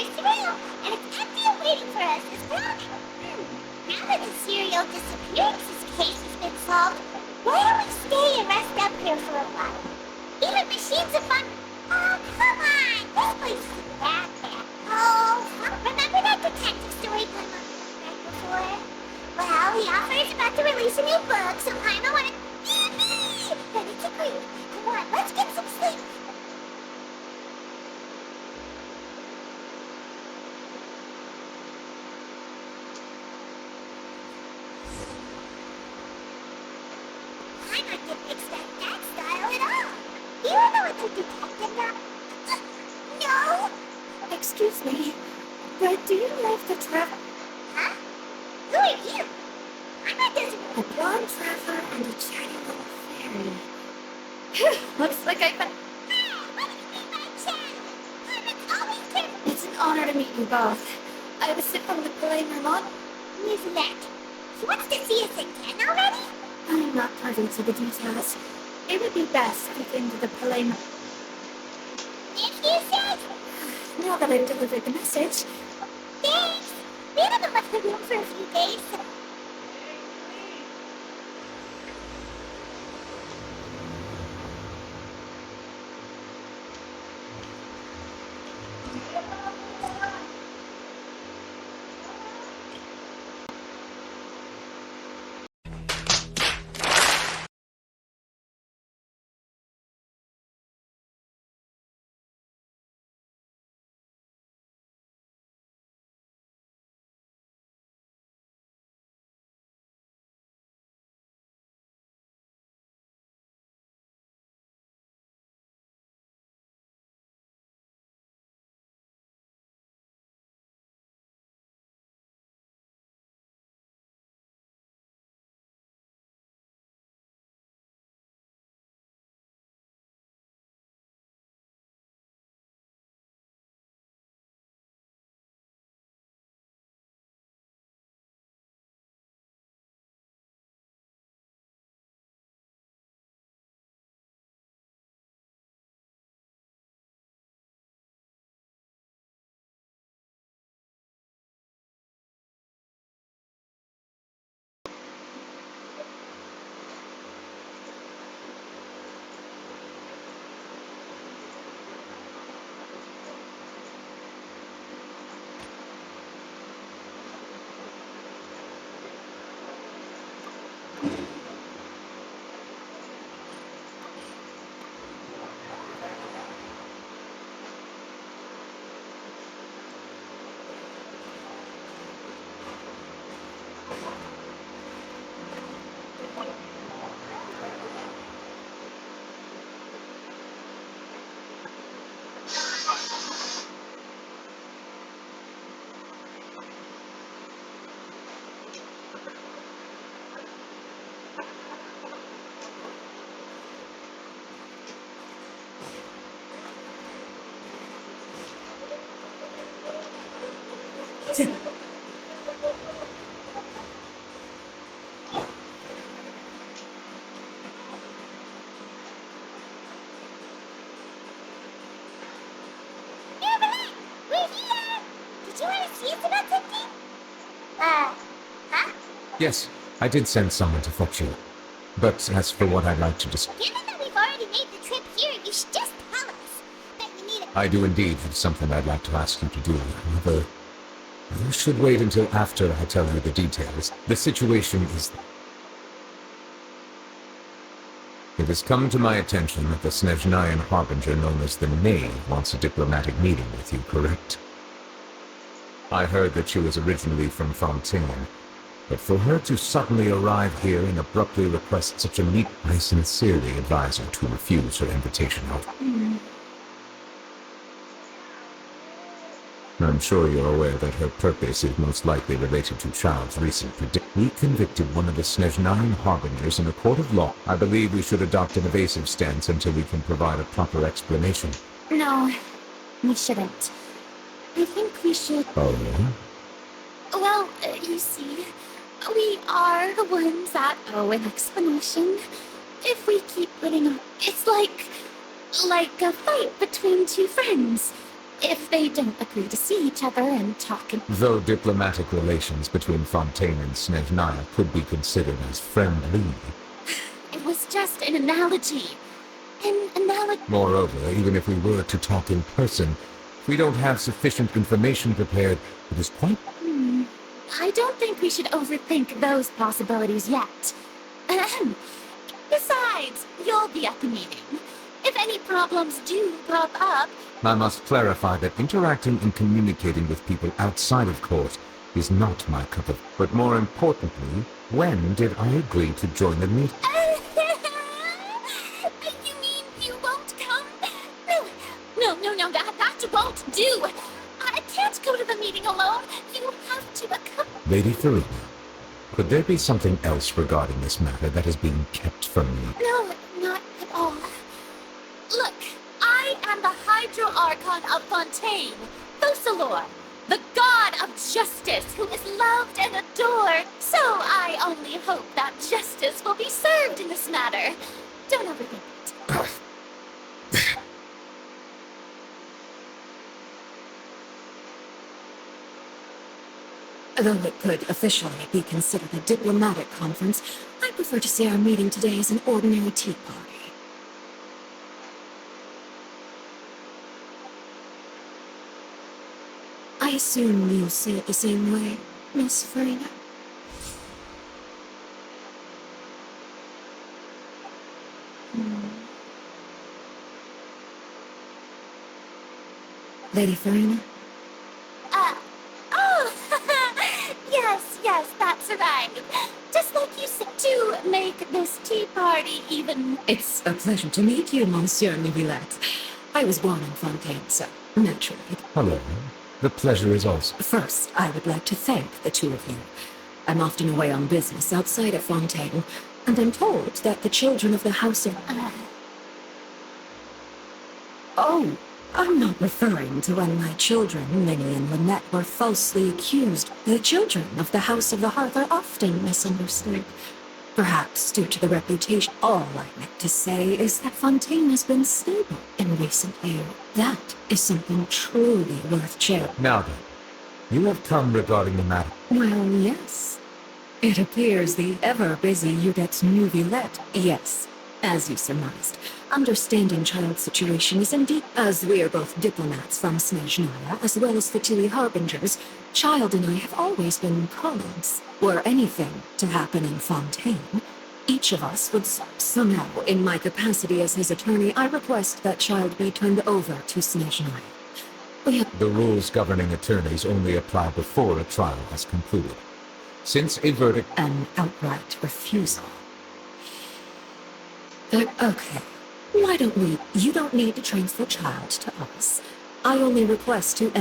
your cereal, and it's empty and waiting for us as promised. Now that the cereal disappearances case has been solved, why don't we stay and rest up here for a while? Even machines of fun. Oh, come on! This place isn't that bad. Oh, remember that detective story Glenn read before? Well, the author is about to release a new book, so Paimon wanted... But it's agreed. Come on, let's get some sleep. Paimon didn't expect that style at all. You don't know it's a detective now? No? Excuse me, but do you love the traveler? Huh? Who are you? Paimon doesn't know. A blonde traveler and a chatty little fairy. Phew, looks like I found... Hey, what do you mean by chatty? Paimon's always careful. It's an honor to meet you both. I was sent from the Palais Mermont. Musette, he wants to see us again already? I'm not privy to the details. It would be best if into the Palais Mermont. If you said... Now that I've delivered the message. Thanks. We haven't left the room for a few days, so... Yes, I did send someone to fetch you. But as for what I'd like to discuss... Given that we've already made the trip here, you should just tell us. Bet you need a... I do indeed have something I'd like to ask you to do. However, you should wait until after I tell you the details. The situation is... It has come to my attention that the Snezhnayan Harbinger known as the Knave wants a diplomatic meeting with you, correct? I heard that she was originally from Fontaine, but for her to suddenly arrive here and abruptly request such a meet, I sincerely advise her to refuse her invitation. I'm sure you're aware that her purpose is most likely related to Child's recent prediction. We convicted one of the Snezhnayan Harbingers in a court of law. I believe we should adopt an evasive stance until we can provide a proper explanation. No, we shouldn't. I think we should... Oh, no? Well, you see, we are the ones that owe an explanation. If we keep putting on... It's like a fight between two friends. if they don't agree to see each other and talk and... Though diplomatic relations between Fontaine and Snezhnaya could be considered as friendly. It was just an analogy. An analogy... Moreover, even if we were to talk in person, if we don't have sufficient information prepared, it is quite... I don't think we should overthink those possibilities yet. Ahem. Besides, you'll be at the meeting. If any problems do pop up... I must clarify that interacting and communicating with people outside of court is not my cup of... But more importantly, when did I agree to join the meeting? You mean you won't come? No, that won't do. I can't go to the meeting alone. You have to accompany... Lady Farina, could there be something else regarding this matter that is being kept from me? No, not at all. Look, I am the Hydro Archon of Fontaine, Fosalor, the god of justice who is loved and adored. So I only hope that justice will be served in this matter. Don't overthink it. Though it could officially be considered a diplomatic conference, I prefer to see our meeting today as an ordinary tea party. I assume you see it the same way, Miss Farina? Lady Farina? Yes, that's right. Just like you said, to make this tea party even... It's a pleasure to meet you, Monsieur Neuvillette. I was born in Fontaine, so naturally. Hello. The pleasure is also... First, I would like to thank the two of you. I'm often away on business outside of Fontaine, and I'm told that the children of the House of... Oh, I'm not referring to when my children, Minnie and Lynette, were falsely accused. The children of the House of the Hearth are often misunderstood. Perhaps due to the reputation. All I meant to say is that Fontaine has been stable in recent years. That is something truly worth sharing. Now then, you have come regarding the matter. Well, yes. It appears the ever-busy Judith Neuvillette, yes, as you surmised. Understanding child's situation is indeed, as we are both diplomats from Snezhnaya, as well as Fatili Harbingers, Child and I have always been colleagues. Were anything to happen in Fontaine, each of us would somehow, in my capacity as his attorney, I request that Child be turned over to Snezhnaya. The rules governing attorneys only apply before a trial has concluded. Since a verdict... An outright refusal. Okay. Why don't we... You don't need to transfer Child to us. I only request to...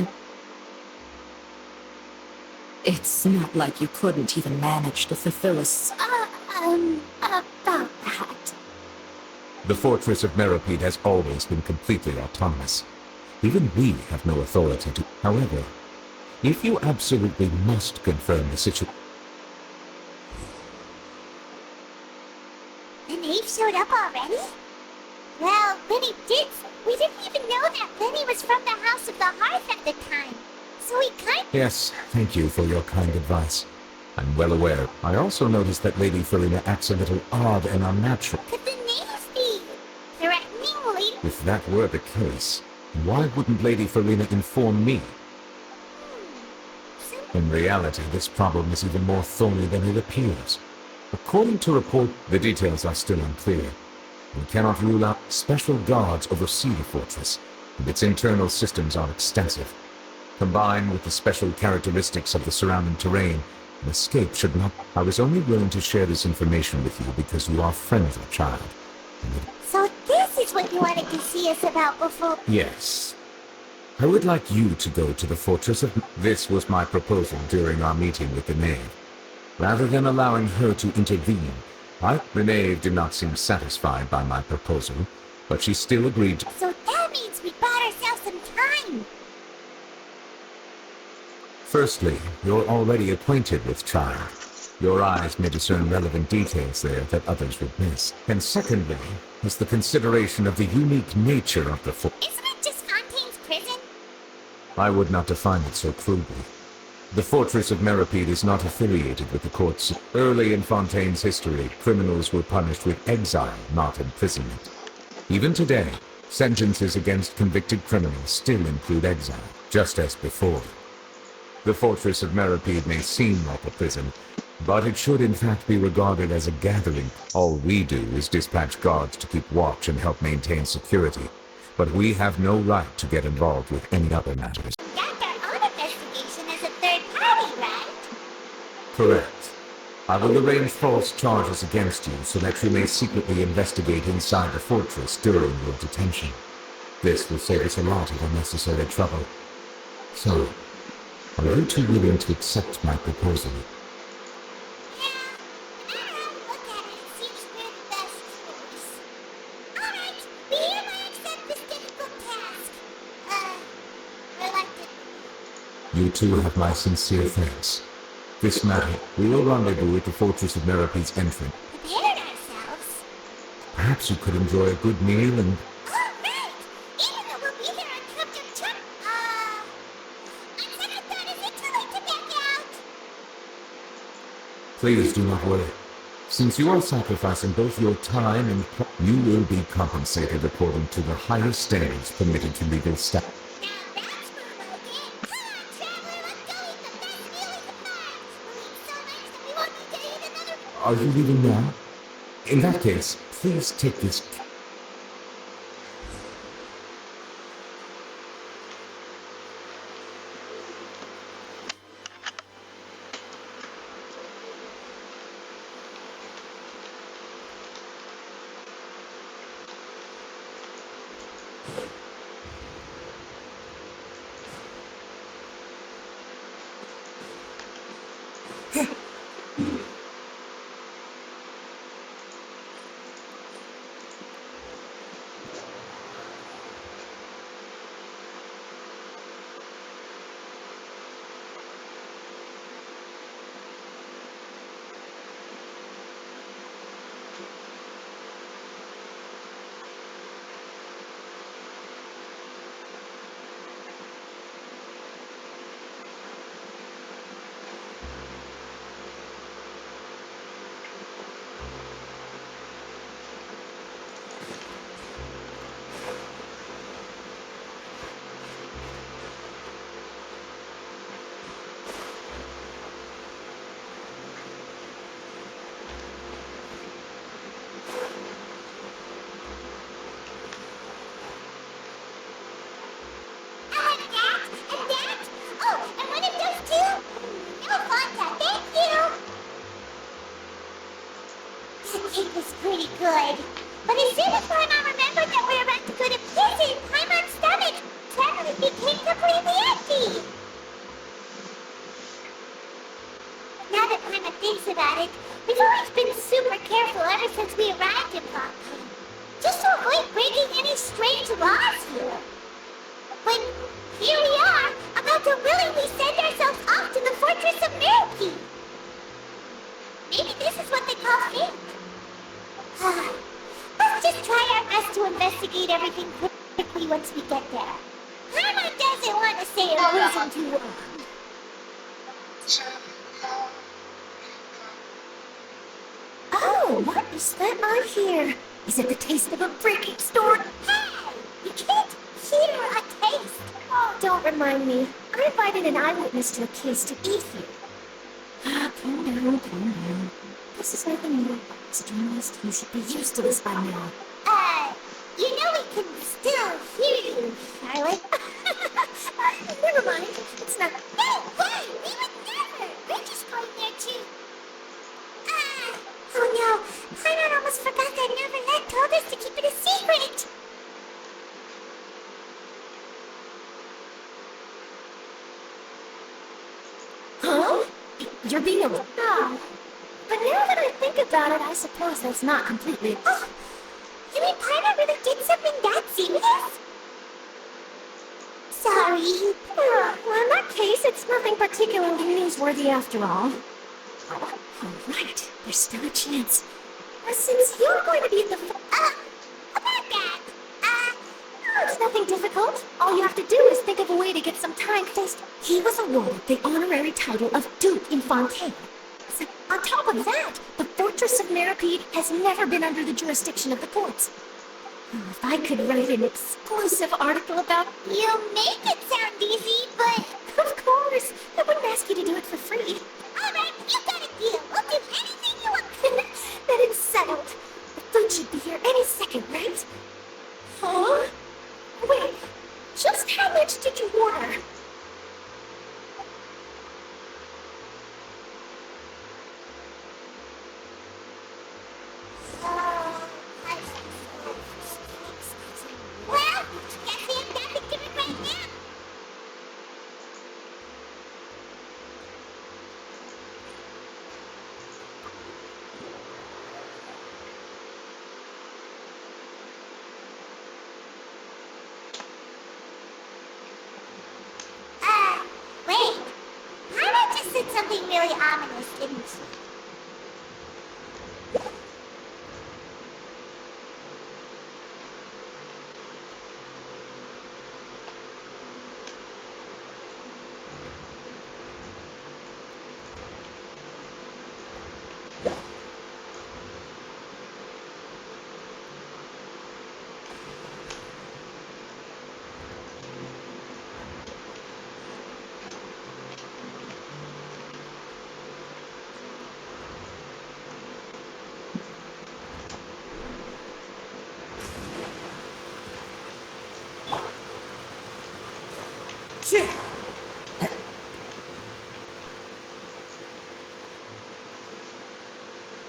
It's not like you couldn't even manage to fulfill us. About that. The fortress of Meropide has always been completely autonomous. Even we have no authority to... However, if you absolutely must confirm the situation... The Knave showed up already? Well, Lenny did. We didn't even know that Lenny was from the House of the Hearth at the time. So we Yes, thank you for your kind advice. I'm well aware. I also noticed that Lady Farina acts a little odd and unnatural. Could the Knave be threatening Lady... If that were the case, why wouldn't Lady Farina inform me? In reality, this problem is even more thorny than it appears. According to report, the details are still unclear. We cannot rule out special guards oversee the fortress, and its internal systems are extensive. Combined with the special characteristics of the surrounding terrain, an escape should not... I was only willing to share this information with you because you are friendly, Child. So this is what you wanted to see us about before... Yes. I would like you to go to the fortress of... This was my proposal during our meeting with the Knave. Rather than allowing her to intervene, the Knave did not seem satisfied by my proposal, but she still agreed to... So that means we bought ourselves some time! Firstly, you're already acquainted with Child. Your eyes may discern relevant details there that others would miss. And secondly, is the consideration of the unique nature of the Isn't it just Fontaine's prison? I would not define it so crudely. The fortress of Meripede is not affiliated with the courts. Early in Fontaine's history, criminals were punished with exile, not imprisonment. Even today, sentences against convicted criminals still include exile, just as before. The fortress of Meripede may seem like a prison, but it should in fact be regarded as a gathering. All we do is dispatch guards to keep watch and help maintain security, but we have no right to get involved with any other matters. Got our own investigation as a third party, right? Correct. I will arrange false charges against you so that you may secretly investigate inside the fortress during your detention. This will save us a lot of unnecessary trouble. So, are you two willing to accept my proposal? Yeah, no matter how you look at it, it seems we're the best choice. Alright, we hereby accept this difficult task. Reluctantly. You two have my sincere thanks. This matter, we will rendezvous at the Fortress of Meripede's entrance. Prepared ourselves. Perhaps you could enjoy a good meal and... Alright! Even though we'll be there on Chum. On second thought, is it too late to back out? Please do not worry. Since you are sacrificing both your time and... you will be compensated according to the highest standards permitted to legal staff. Now that's more like it. Come on, traveler, let's go eat the best meal in the farm. We'll eat so much that we won't need to eat another... Are you leaving now? In that case, please take this... It was pretty good. But as soon as Paimon remembered that we were about to go to prison, Paimon's stomach suddenly became completely empty. Now that Paimon thinks about it, we've always been super careful ever since we arrived in Fontaine, just to avoid breaking any strange laws here. But here we are, about to willingly send ourselves off to the Fortress of Meripede. Maybe this is what they call fate. Let's just try our best to investigate everything quickly once we get there. Paimon doesn't want to stay in prison too long. Oh, what is that I hear? Is it the taste of a breaking storm? Hey! You can't hear a taste. Oh, don't remind me. I invited an eyewitness to a case to eat here. Calm down, calm down. This is nothing new. As a journalist, you should be used to this by now. You know we can still hear you, Charlotte. Never mind. It's not... No way! We would never! We're just going there too. Oh no! Paimon almost forgot that Neverland told us to keep it a secret! Huh? You're being a... Oh. But now that I think about it, I suppose that's not completely... Oh! You mean Paimon really did something that serious? Sorry. Well, in that case, it's nothing particularly newsworthy after all. Oh, all right. There's still a chance. Since you're going to be at the... About that, No, it's nothing difficult. All you have to do is think of a way to get some time first. He was awarded the honorary title of Duke in Fontaine. So, on top of that, the Fortress of Meripede has never been under the jurisdiction of the courts. If I could write an exclusive article about... You make it sound easy, but... Of course! I wouldn't ask you to do it for free. Alright, you got a deal. We'll do anything you want. Then it's settled. The food should be here any second, right? Huh? Wait, just how much did you order? Well, guess we have nothing to regret now. Wait. Hannah just said something really ominous, didn't she?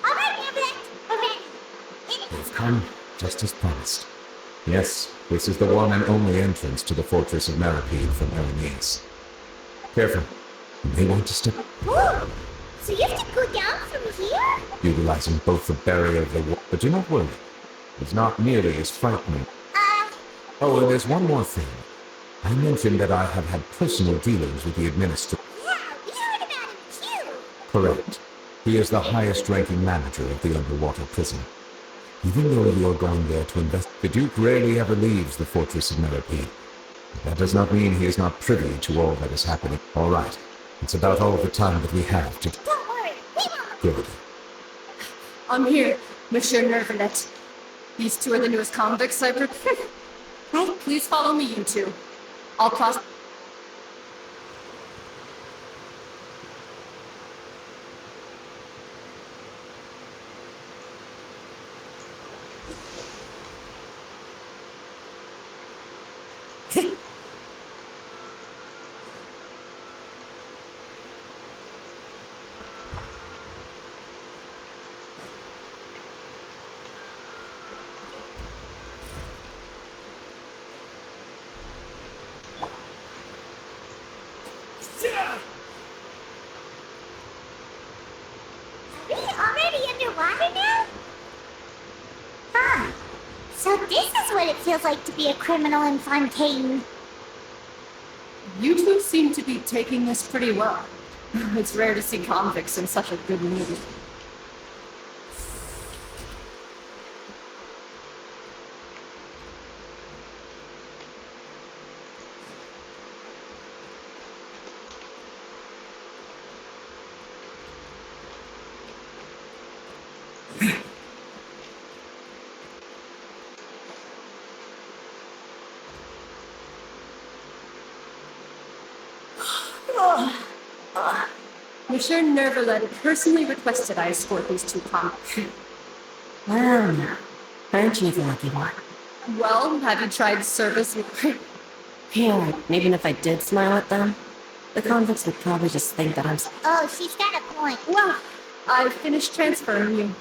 Alright, Hamlet, we're ready. They've come, just as promised. Yes, this is the one and only entrance to the Fortress of Meripede from Erinius. Careful. You may want to step... Whoa! So you have to go down from here? utilizing both the barrier of the wall. But do not worry. It's not nearly as frightening. Oh, and there's one more thing. I mentioned that I have had personal dealings with the administrator. Yeah, we heard about him too. Correct. He is the highest-ranking manager of the underwater prison. Even though you are going there to invest, the Duke rarely ever leaves the Fortress of Meripede. That does not mean he is not privy to all that is happening. All right. It's about all the time that we have to... Don't worry, we won't. Good. I'm here, Monsieur Nervalet. These two are the newest convicts I prepared. Right? Please follow me, you two. I'll cross... Are we already underwater now? Huh. So this is what it feels like to be a criminal in Fontaine. You two seem to be taking this pretty well. It's rare to see convicts in such a good mood. Monsieur Nervalet personally requested I escort these two convicts. Well, now, aren't you the lucky one? Well, have you tried service with... Here, even if I did smile at them, the convicts would probably just think that I'm... Oh, she's got a point. Well, I've finished transferring you.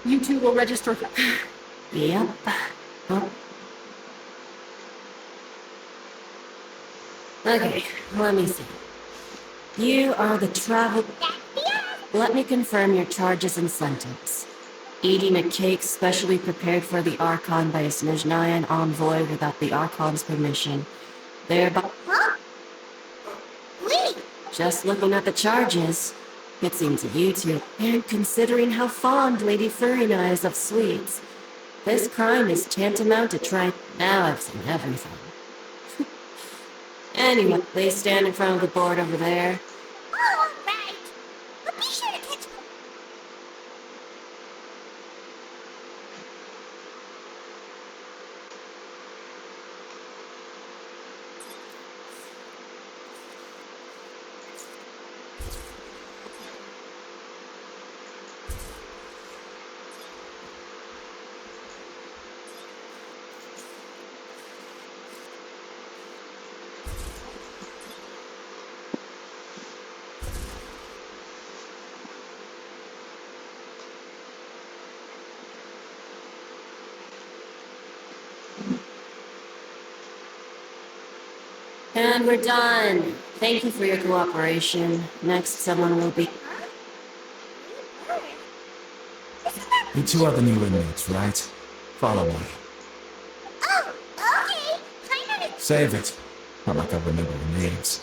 You two will register for... Yep. Oh. Okay, let me see. You are the travel... That's the end. Let me confirm your charges and sentence. Eating a cake specially prepared for the Archon by a Snezhnayan envoy without the Archon's permission. Thereby... Huh? Wait. Just looking at the charges, it seems you two, and considering how fond Lady Furina is of sweets, This crime is tantamount to trying. Now I've seen everything. Anyway, please stand in front of the board over there. All right. But be sure to catch me. And we're done. Thank you for your cooperation. Next, someone will be. Huh? Isn't that... You two are the new inmates, right? Follow me. Oh, okay. Kind of... Save it. Not like I remember the names.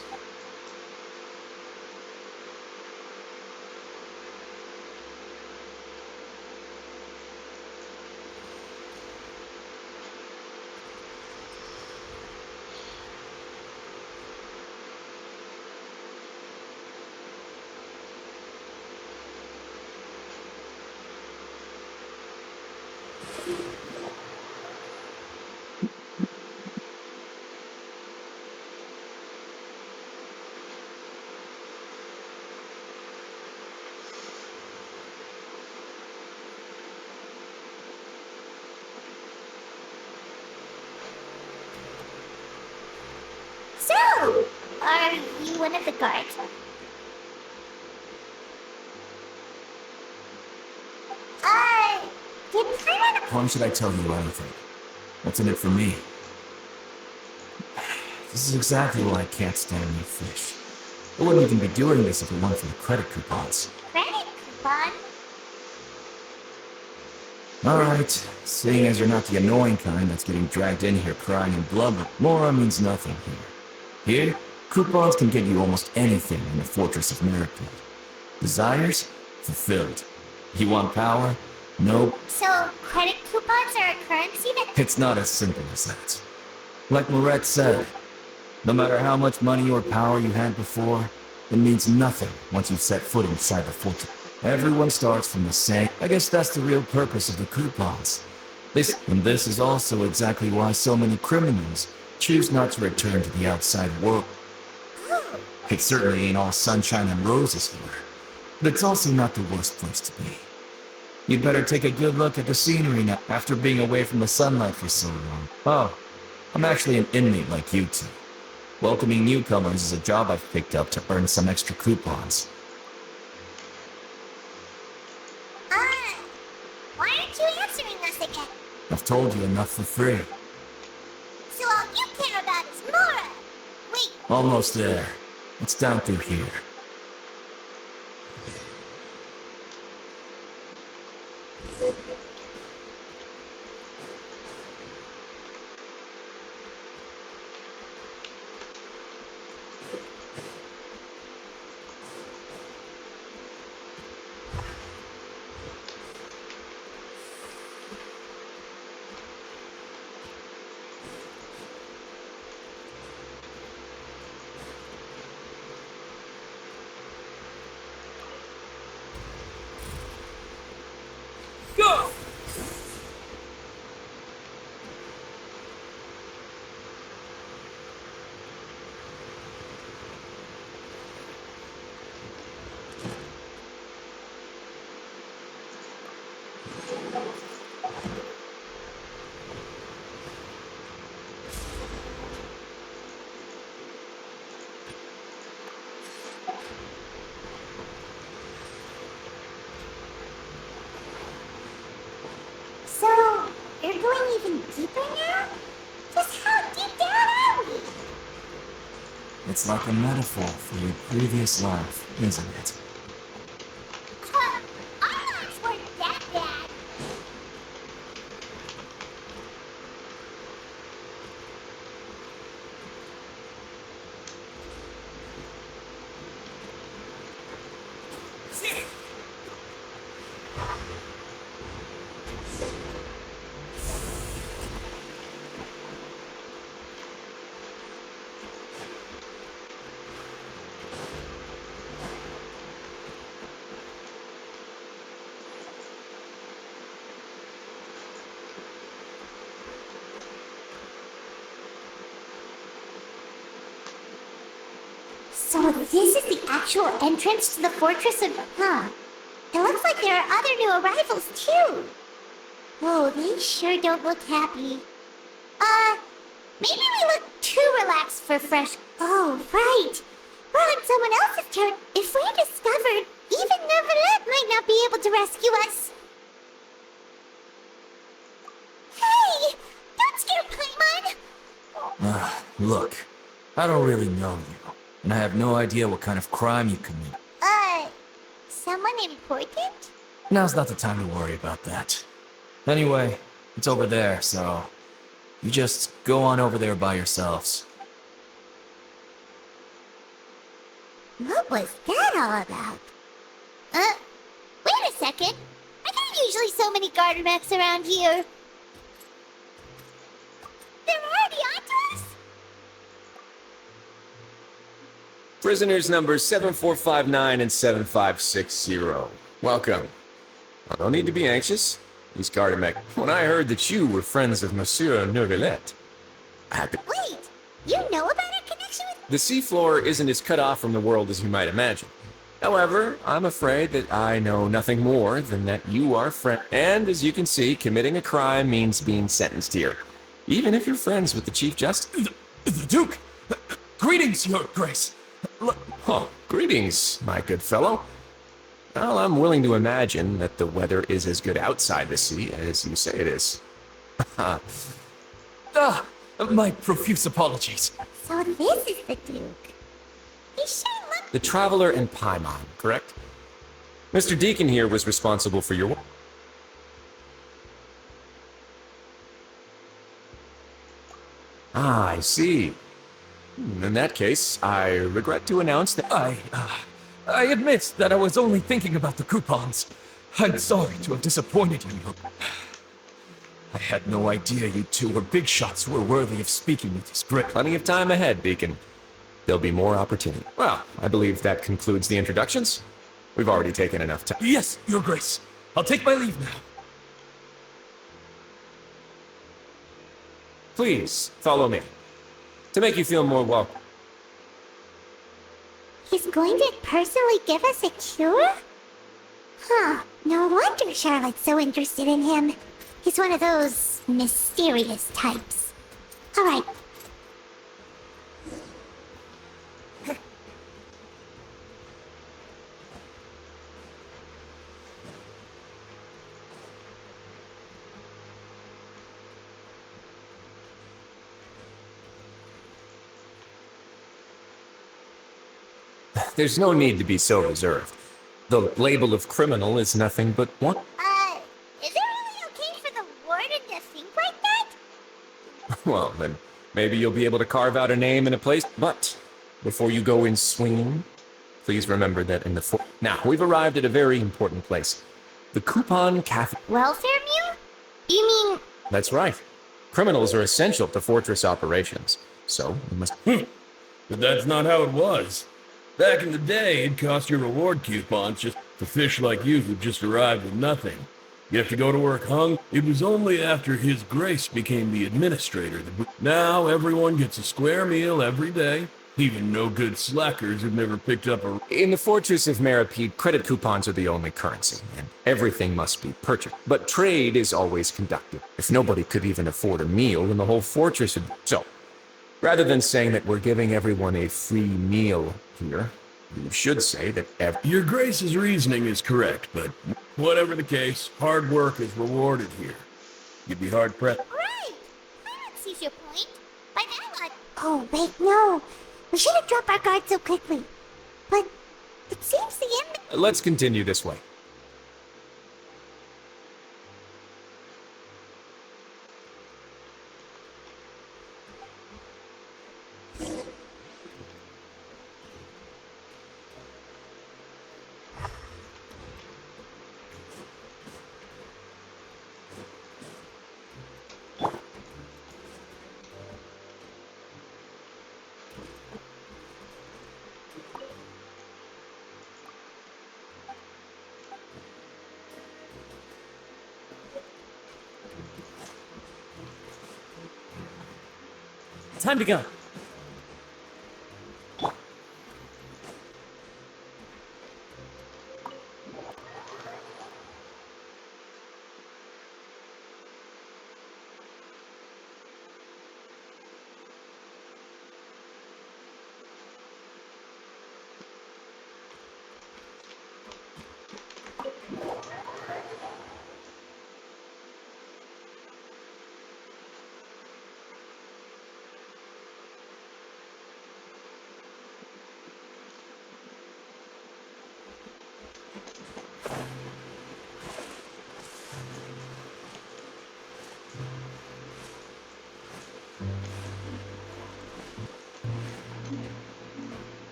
So, are you one of the guards? Didn't kind of... Why should I tell you anything? What's in it for me? This is exactly why I can't stand new fish. I wouldn't even be doing this if it weren't for the credit coupons. Credit coupon? Alright, seeing as you're not the annoying kind that's getting dragged in here crying and blubbering, moral means nothing here. Here, coupons can get you almost anything in the Fortress of Miracles. Desires? Fulfilled. You want power? Nope. So, credit coupons are a currency that... It's not as simple as that. Like Moret said, no matter how much money or power you had before, it means nothing once you've set foot inside the fortress. Everyone starts from the same. I guess that's the real purpose of the coupons. And this is also exactly why so many criminals choose not to return to the outside world. Oh, It certainly ain't all sunshine and roses here, but it's also not the worst place to be. You'd better take a good look at the scenery now after being away from the sunlight for so long. Oh, I'm actually an inmate like you two. Welcoming newcomers is a job I've picked up to earn some extra coupons. why aren't you answering us again? I've told you enough for free. So all you care about is Mora. Wait, Almost there. It's down through here. Go! so you're going even deeper now? Just how deep down are we? It's like a metaphor for your previous life, isn't it? Our lives weren't that bad. So this is the actual entrance to the fortress of... Huh. It looks like there are other new arrivals, too. Oh, they sure don't look happy. Maybe we look too relaxed for fresh... Oh, right. We're on someone else's turn. If we're discovered, even Neuvillette might not be able to rescue us. Hey! Don't scare Paimon! Look, I don't really know you, and I have no idea what kind of crime you commit. Someone important? Now's not the time to worry about that. Anyway, it's over there, so you just go on over there by yourselves. What was that all about? Wait a second. I got usually so many garter mechs around here. They're already onto us? Prisoners numbers 7459 and 7560. Welcome. No need to be anxious. These Gardamek. When I heard that you were friends of Monsieur Neuvillette, I had to... Wait, you know about our connection with... The seafloor isn't as cut off from the world as you might imagine. However, I'm afraid that I know nothing more than that you are friend. And as you can see, committing a crime means being sentenced here. Even if you're friends with the Chief Justice. The Duke! Greetings, Your Grace! Oh, greetings, my good fellow. Well, I'm willing to imagine that the weather is as good outside the sea as you say it is. My profuse apologies. So this is the Duke. He sure looks... The Traveler and Paimon, correct? Mr. Deacon here was responsible for your... Ah, I see. In that case, I regret to announce that... I admit that I was only thinking about the coupons. I'm sorry to have disappointed you. I had no idea you two were big shots who were worthy of speaking with his grip. Plenty of time ahead, Deacon. There'll be more opportunity. Well, I believe that concludes the introductions. We've already taken enough time. Yes, Your Grace. I'll take my leave now. Please, follow me. To make you feel more welcome. He's going to personally give us a cure? Huh, no wonder Charlotte's so interested in him. He's one of those mysterious types. Alright. There's no need to be so reserved. The label of criminal is nothing but one. Is it really okay for the warden to think like that? Well, then maybe you'll be able to carve out a name and a place. But before you go in swinging, please remember that in the Now, we've arrived at a very important place. The Coupon Cafe. Welfare Mule? You mean... That's right. Criminals are essential to fortress operations. So, we must... But that's not how it was. Back in the day, it cost your reward coupons just for fish like you who just arrived with nothing. You have to go to work hung. It was only after His Grace became the administrator that now everyone gets a square meal every day. Even no-good slackers who've never picked up a... In the Fortress of Meripede, credit coupons are the only currency, and everything must be purchased. But trade is always conducted. If nobody could even afford a meal, then the whole fortress would... So, rather than saying that we're giving everyone a free meal here, you should say that Your Grace's reasoning is correct, but whatever the case, hard work is rewarded here. You'd be hard-pressed. Right! Clarence sees your point. By that one... Oh, wait, no. We should have dropped our guard so quickly. But it seems the enemy... Let's continue this way. Time to go.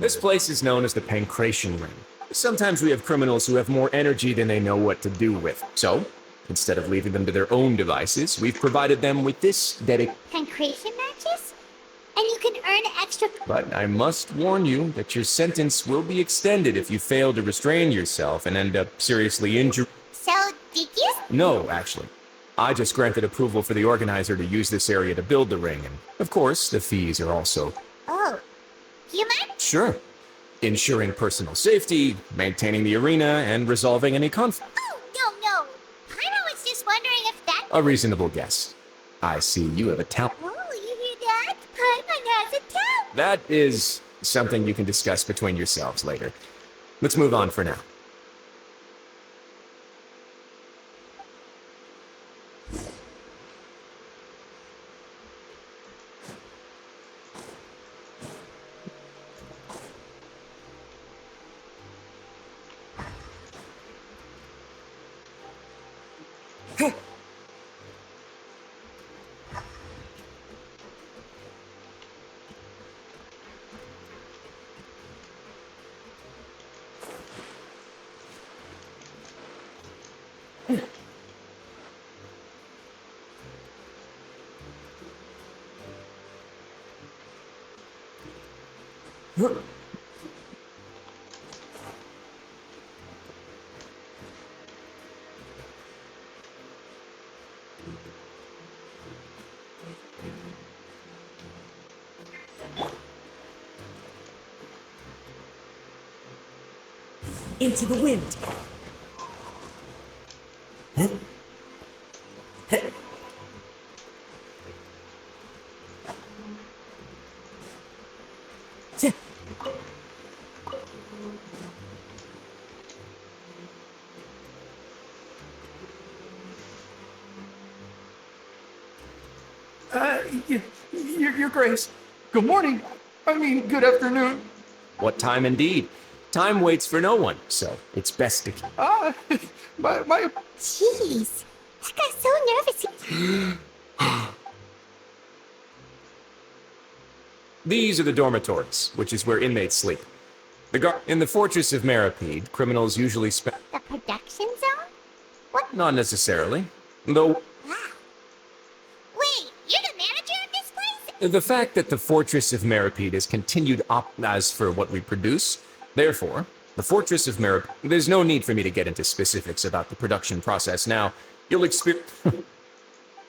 This place is known as the Pancration Ring. Sometimes we have criminals who have more energy than they know what to do with. So, instead of leaving them to their own devices, we've provided them with this Pancration matches? And you can earn extra... But I must warn you that your sentence will be extended if you fail to restrain yourself and end up seriously injured. So, did you? No, actually. I just granted approval for the organizer to use this area to build the ring, and of course, the fees are also... Oh. Do you mind? Sure. Ensuring personal safety, maintaining the arena, and resolving any conflict. Oh, no. I was just wondering if that... A reasonable guess. I see you have a talent. Oh, you hear that? Paimon has a talent. That is something you can discuss between yourselves later. Let's move on for now. Into the wind. Your Grace. Good morning. I mean, good afternoon. What time indeed? Time waits for no one, so it's best to keep... My... Jeez. That guy's so nervous. These are the dormitories, which is where inmates sleep. In the Fortress of Meripede, criminals usually spend... The production zone? What? Not necessarily. Though... Wow. Wait, you're the manager of this place? The fact that the Fortress of Meripede is continued as for what we produce, therefore, the Fortress of Meripede... There's no need for me to get into specifics about the production process now. You'll experience...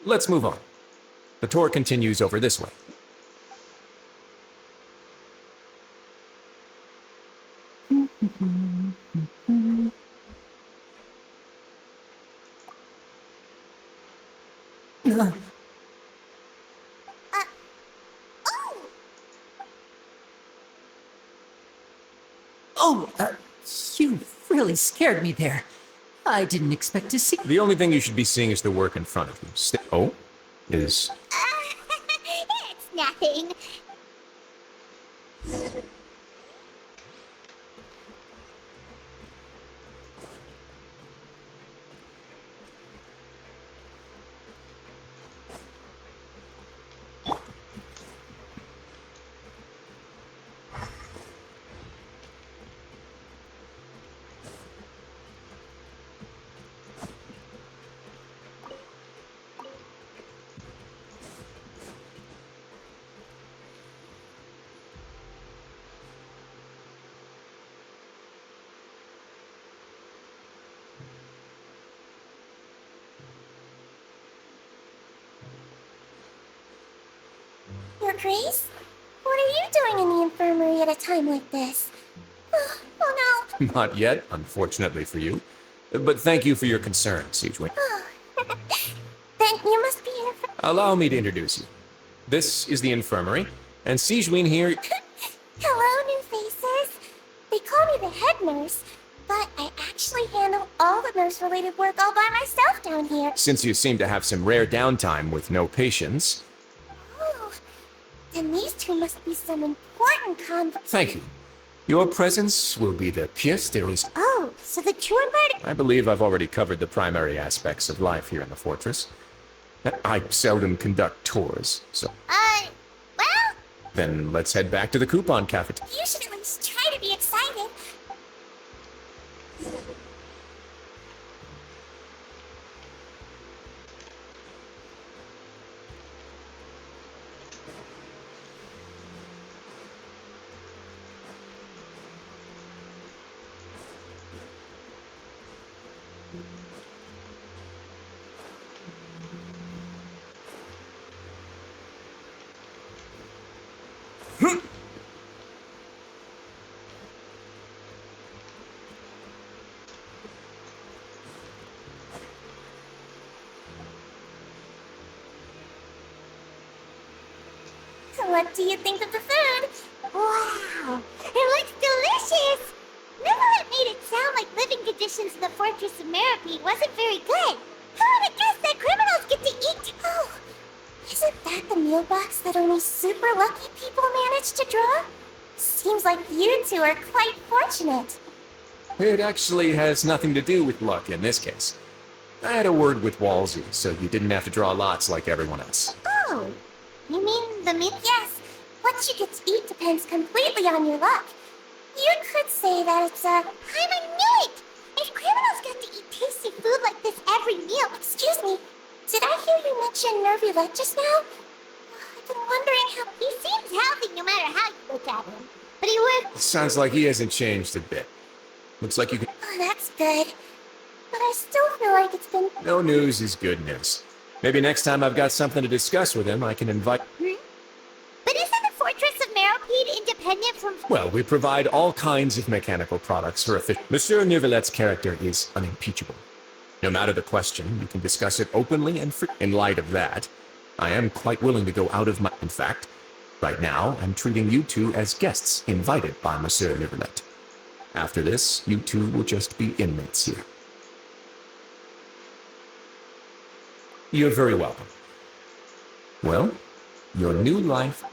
Let's move on. The tour continues over this way. You really scared me there. I didn't expect to see... The only thing you should be seeing is the work in front of you. Is... It's nothing. Your Grace? What are you doing in the infirmary at a time like this? Oh no. Not yet, unfortunately for you. But thank you for your concern, Siegewin. Then you must be here for... Allow me to introduce you. This is the infirmary, and Siegewin here... Hello, new faces. They call me the head nurse, but I actually handle all the nurse-related work all by myself down here. Since you seem to have some rare downtime with no patients... Oh, then these two must be some important Thank you. Your presence will be the pièce de résistance. Oh, so the true part... I believe I've already covered the primary aspects of life here in the fortress. I seldom conduct tours, so... Well, Then let's head back to the coupon cafeteria. You should at least try to be excited. What do you think of the food? Wow, it looks delicious! Neverlet made it sound like living conditions in the Fortress of Meripede wasn't very good. Who would have guessed that criminals get to eat? Oh, isn't that the meal box that only super lucky people manage to draw? Seems like you two are quite fortunate. It actually has nothing to do with luck in this case. I had a word with Walsey, so you didn't have to draw lots like everyone else. Oh, you mean the meat? Yes. What you get to eat depends completely on your luck. You could say that it's I knew it! If criminals got to eat tasty food like this every meal, excuse me, did I hear you mention Nervulette just now? I've been wondering how he seems healthy no matter how you look at him. But he would. Sounds like he hasn't changed a bit. Looks like you can. Oh, that's good. But I still feel like it's been. No news is good news. Maybe next time I've got something to discuss with him, I can invite. But isn't the Fortress of Meripede independent from. Well, we provide all kinds of mechanical products for a Monsieur Neuvillette's character is unimpeachable. No matter the question, you can discuss it openly and free. In light of that, I am quite willing to go out of my. In fact, right now, I'm treating you two as guests invited by Monsieur Neuvillette. After this, you two will just be inmates here. You're very welcome. Well, your new life.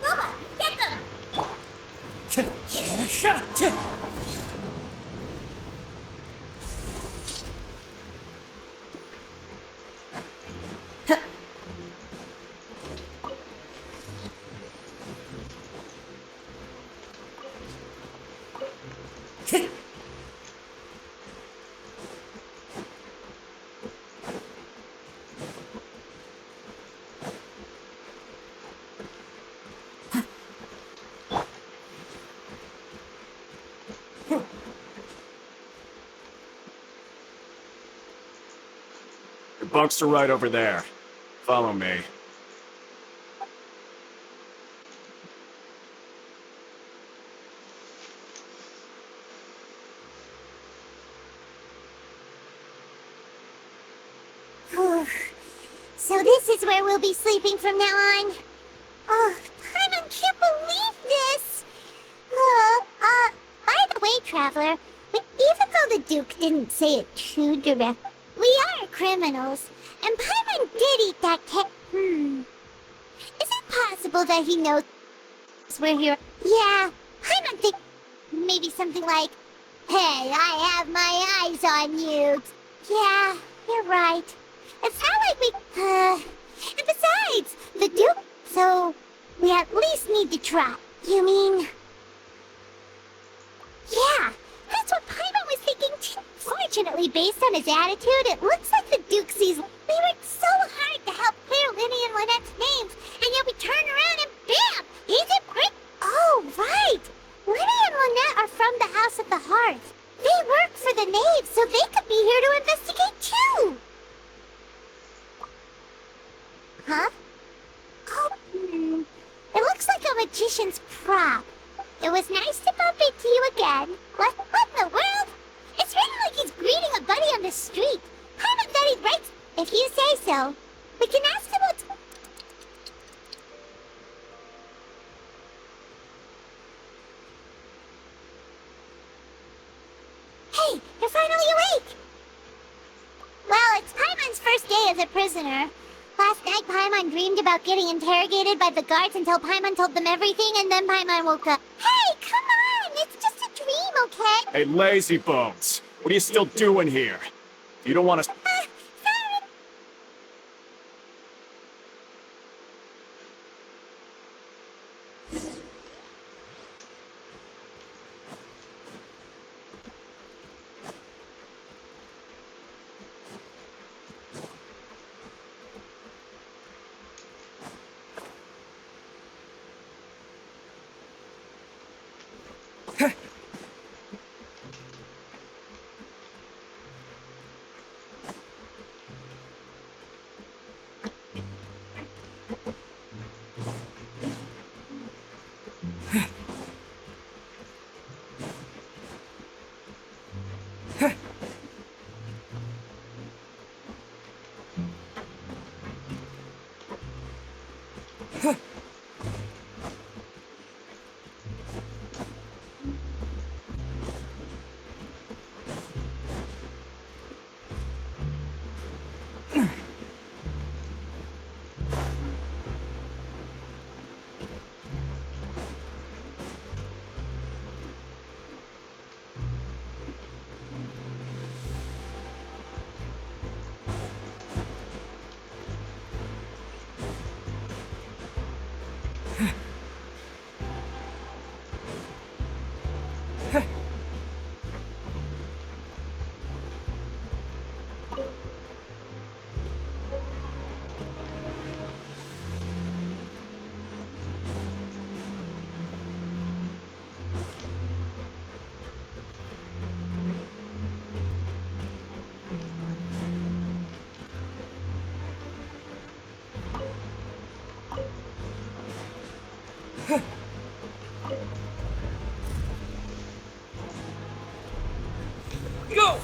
Mama, get them! Your bunks are right over there. Follow me. So this is where we'll be sleeping from now on. Oh, I can't believe this. By the way, Traveler, even though the Duke didn't say it too direct, we are criminals, and Paimon did eat that cat. Is it possible that he knows we're here? Yeah, Paimon think maybe something like, "Hey, I have my eyes on you." Yeah, you're right. It's not like And besides, the Duke... So, we at least need to try. You mean... Yeah, that's what Paimon was thinking too. Fortunately, based on his attitude, it looks like the Duke sees... We worked so hard to help clear Linny and Lynette's names, and yet we turn around and bam! He's a prick! Oh, right! Linny and Lynette are from the House of the Hearth. They work for the Knave, so they could be here to investigate too! Huh? Oh, It looks like a magician's prop. It was nice to bump into you again. What in the world? It's really like he's greeting a buddy on the street. Paimon said he'd write... If you say so. We can ask him what... Hey, you're finally awake! Well, it's Paimon's first day as a prisoner. Last night, Paimon dreamed about getting interrogated by the guards until Paimon told them everything, and then Paimon woke up. Hey, come on! It's just a dream, okay? Hey, lazy bones. What are you still doing here? You don't want to... Sorry. Go!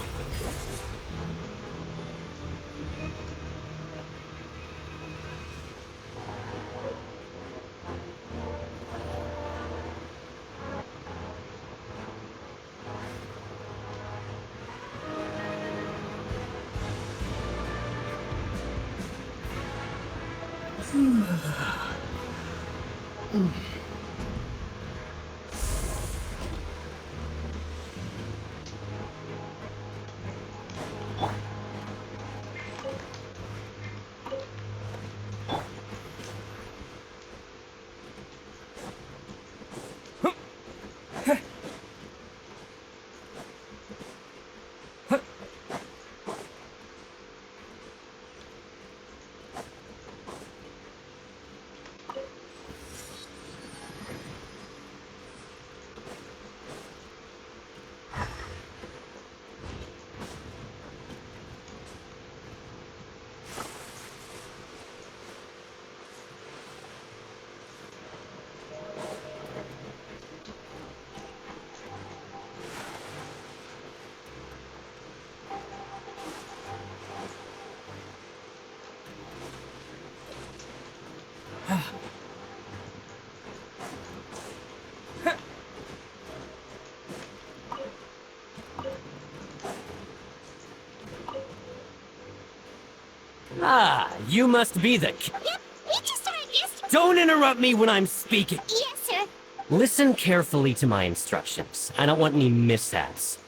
Ah, you must be the... Yep, we just started yesterday. Don't interrupt me when I'm speaking! Yes, sir. Listen carefully to my instructions. I don't want any mishaps.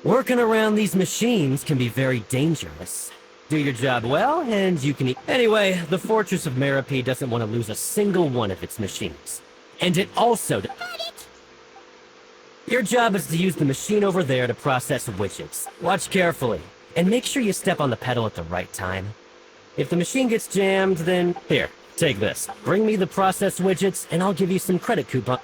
Working around these machines can be very dangerous. Do your job well, and you can eat. Anyway, the Fortress of Merope doesn't want to lose a single one of its machines. And it also... Got it! Your job is to use the machine over there to process widgets. Watch carefully, and make sure you step on the pedal at the right time. If the machine gets jammed, then... Here, take this. Bring me the processed widgets, and I'll give you some credit coupon.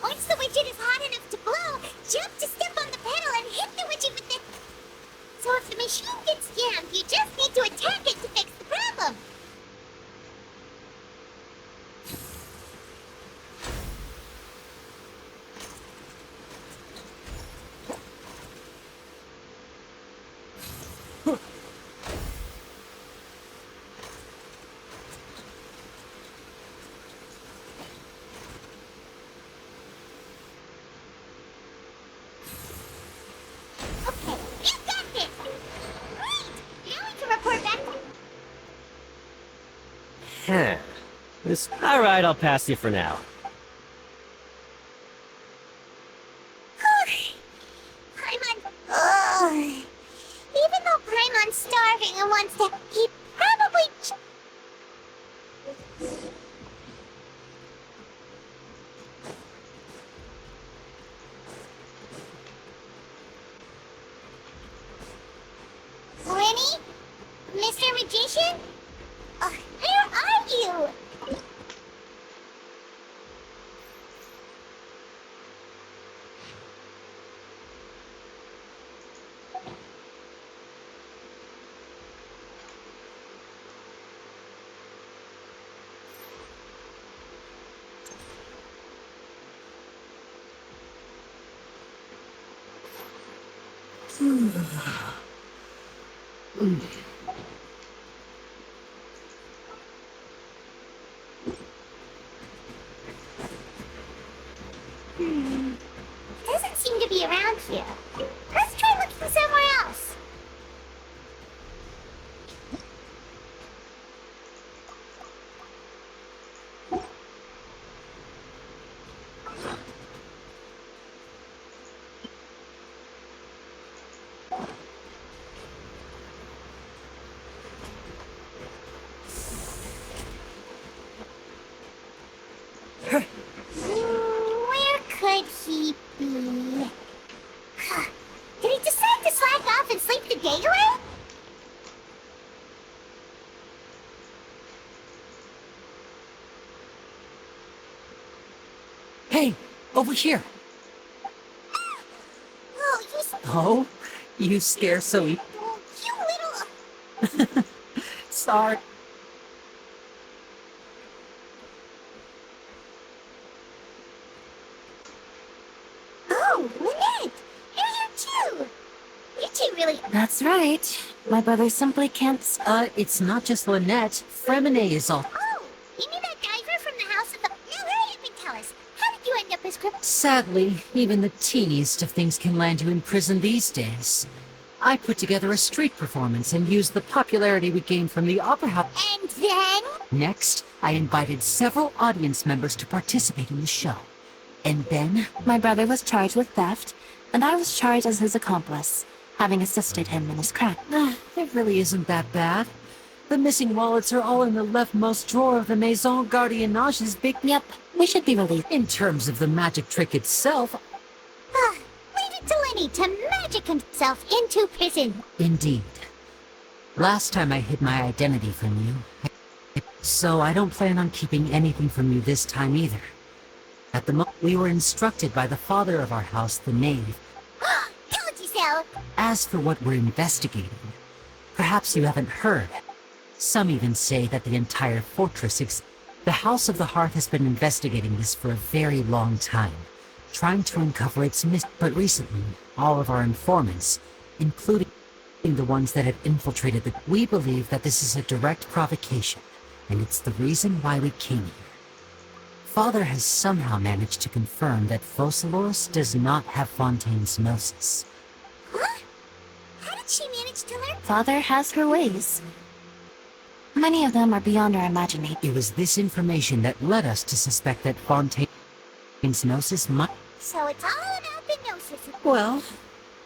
Once the widget is hot enough to blow, jump to step on the pedal and hit the widget with it. So if the machine gets jammed, you just need to attack it to fix the problem. Okay, you got this! Great! Now we can report back to... Alright, I'll pass you for now. Ugh. Even though Paimon's starving and wants to, he probably... Lenny? Mr. Magician? Where are you? Doesn't seem to be around here. Let's try looking somewhere else. Where could he be? Did he decide to slack off and sleep the day away? Hey, over here. Oh, Oh, you scare so you little... sorry. Oh, Lynette! You're here too! You two really... That's right. My brother simply can't. It's not just Lynette. Fremine is all. Oh, you mean that diver from the house of the... Now hurry up and tell us. How did you end up as crippled? Sadly, even the teeniest of things can land you in prison these days. I put together a street performance and used the popularity we gained from the opera house. And then... Next, I invited several audience members to participate in the show. And then, My brother was charged with theft, and I was charged as his accomplice, having assisted him in his crime. it really isn't that bad. The missing wallets are all in the leftmost drawer of the Maison Gardiennage's big... Yep, we should be released. In terms of the magic trick itself, Leave it to Lenny to magic himself into prison. indeed. Last time I hid my identity from you, so I don't plan on keeping anything from you this time either. At the moment, we were instructed by the father of our house, the Knave. Told you so. As for what we're investigating, perhaps you haven't heard. Some even say that the entire fortress The House of the Hearth has been investigating this for a very long time, trying to uncover its But recently, all of our informants, including the ones that have infiltrated we believe that this is a direct provocation, and it's the reason why we came here. Father has somehow managed to confirm that Focalors does not have Fontaine's gnosis. Huh? How did she manage to learn? Father has her ways. Many of them are beyond our imagination. It was this information that led us to suspect that Fontaine's gnosis might... So it's all about the gnosis. Well,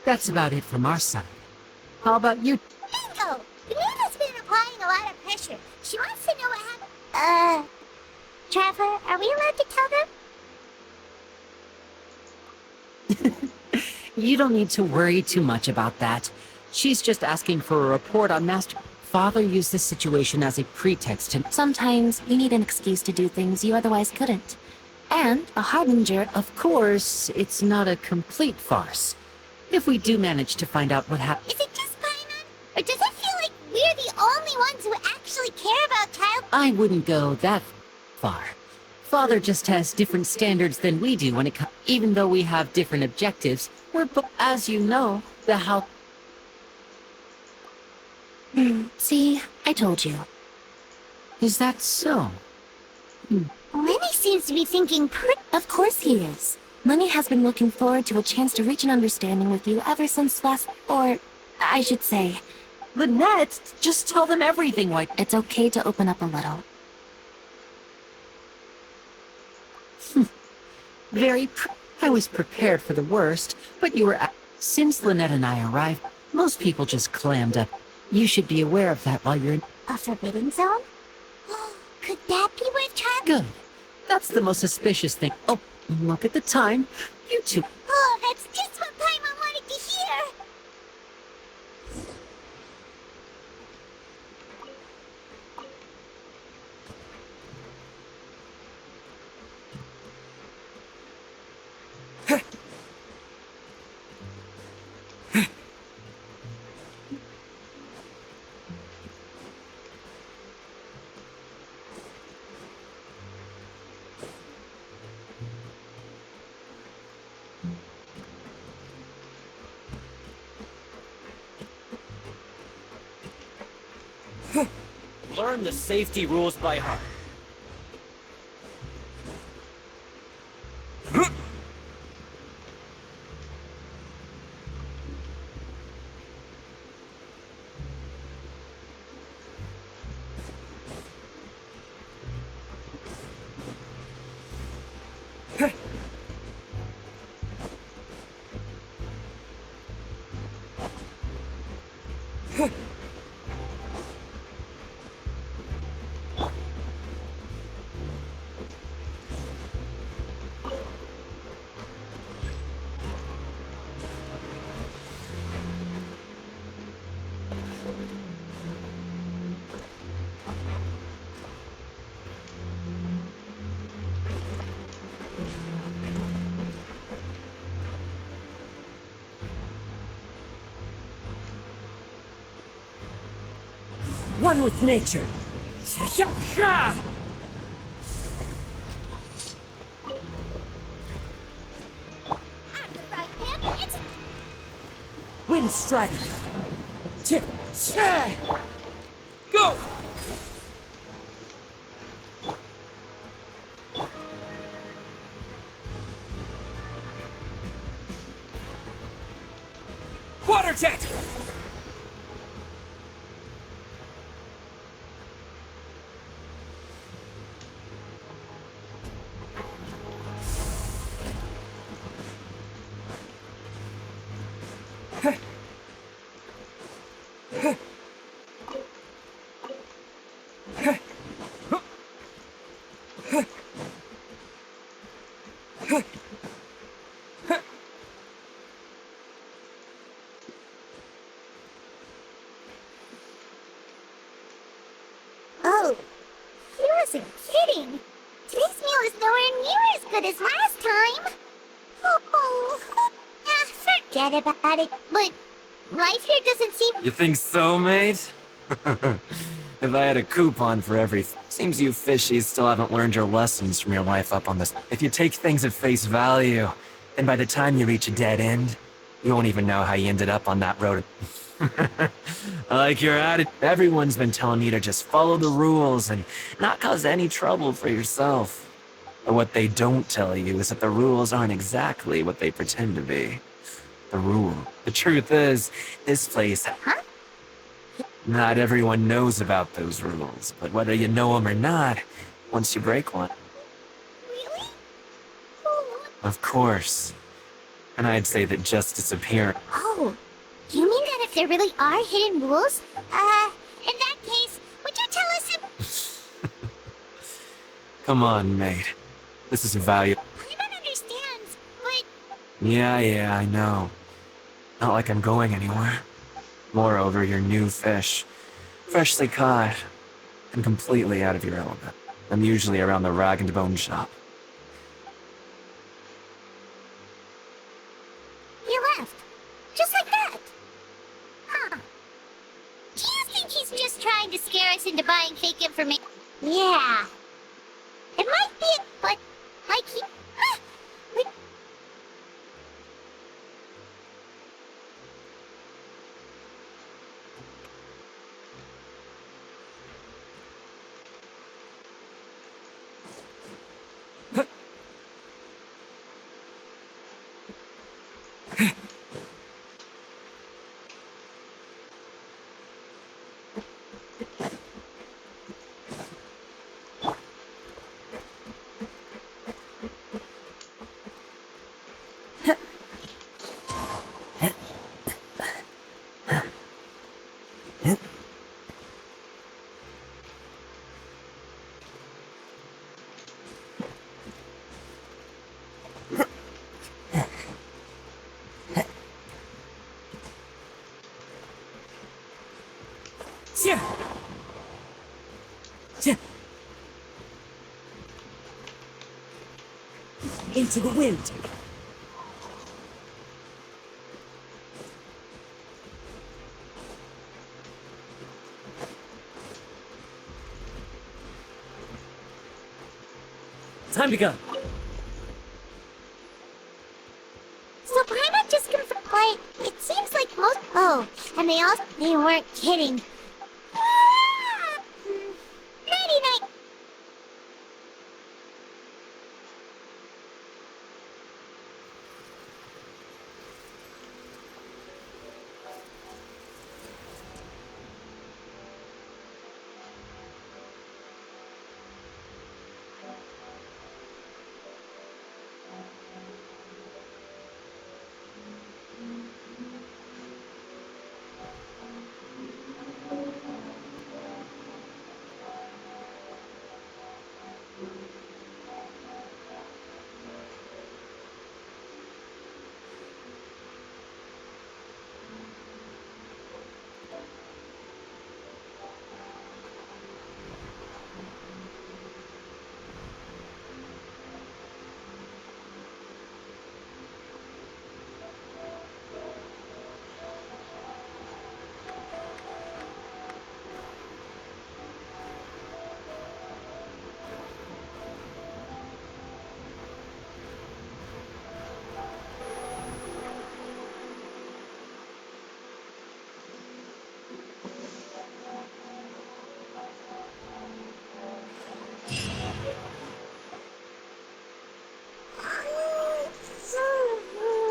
that's about it from our side. How about you? Bingo! Banana's been applying a lot of pressure. She wants to know what happened. Trevor, are we allowed to tell them? You don't need to worry too much about that. She's just asking for a report on Master... Father used this situation as a pretext to... Sometimes you need an excuse to do things you otherwise couldn't. And a harbinger. Of course, it's not a complete farce. If we do manage to find out what happened... Is it just Paimon? Or does it feel like we're the only ones who actually care about child? I wouldn't go that far. Father just has different standards than we do when it comes... Even though we have different objectives, we're as you know, the house... See, I told you. Is that so? Lenny seems to be thinking Of course he is. Lenny has been looking forward to a chance to reach an understanding with you ever since last... Or, I should say... Lynette, just tell them everything, why... It's okay to open up a little. I was prepared for the worst, but you were... Since Lynette and I arrived, most people just clammed up. You should be aware of that while you're in... a forbidden zone? Could that be worth trying? Good. That's the most suspicious thing. Oh, look at the time. You two... Oh, that's just what Paimon wanted to hear! Learn the safety rules by heart. One with nature. Wind strider. Go! Water jet! Oh, he wasn't kidding. Today's meal is nowhere near as good as last time. Oh, forget about it. But life here doesn't seem... You think so, mate? If I had a coupon for everything. Seems you fishies still haven't learned your lessons from your life up on this. If you take things at face value, then by the time you reach a dead end, You won't even know how you ended up on that road. I like your attitude. Everyone's been telling you to just follow the rules and not cause any trouble for yourself. But what they don't tell you is that the rules aren't exactly what they pretend to be. The truth is, this place... Huh? Not everyone knows about those rules, but whether you know them or not, once you break one... Really? Oh. Of course. And I'd say that justice appears. Oh, you mean that if there really are hidden rules? In that case, would you tell us if... Come on, mate. This is valuable. Paimon understands, but... Yeah, I know. Not like I'm going anywhere. Moreover, you're new fish. Freshly caught. And completely out of your element. I'm usually around the rag and bone shop. He left. Just like that. Huh. Do you think he's just trying to scare us into buying fake information? Yeah. It might be, but like he... Wait. Into the wind. Time to go. So Paimon just confirmed, like, it seems like most... Oh, and they weren't kidding. Nighty-night.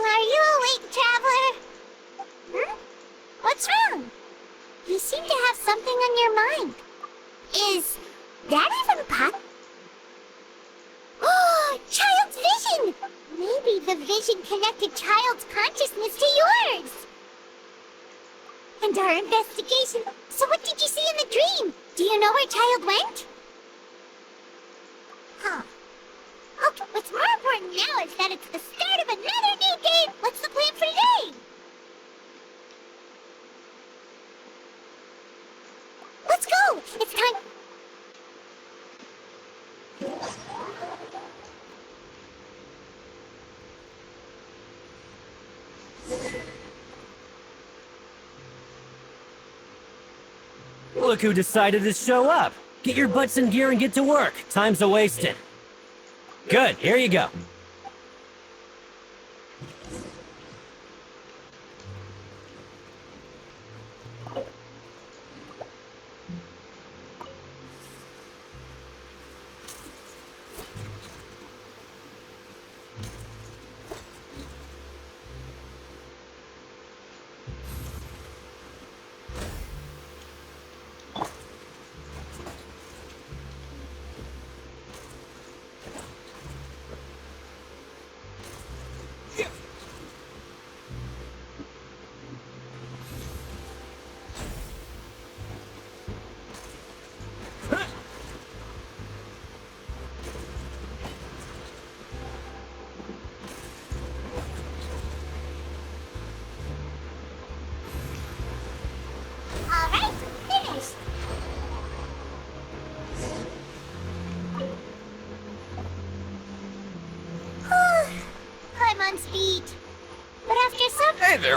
Are you awake, traveler? Hmm? What's wrong? You seem to have something on your mind. Is that even possible? Oh, Child's vision! Maybe the vision connected Child's consciousness to yours. And our investigation. So what did you see in the dream? Do you know where Child went? Huh. Okay, what's more important now is that it's the start of another new day. What's the plan for today? Let's go! It's time... Look who decided to show up. Get your butts in gear and get to work. Time's a-wasting. Good, here you go.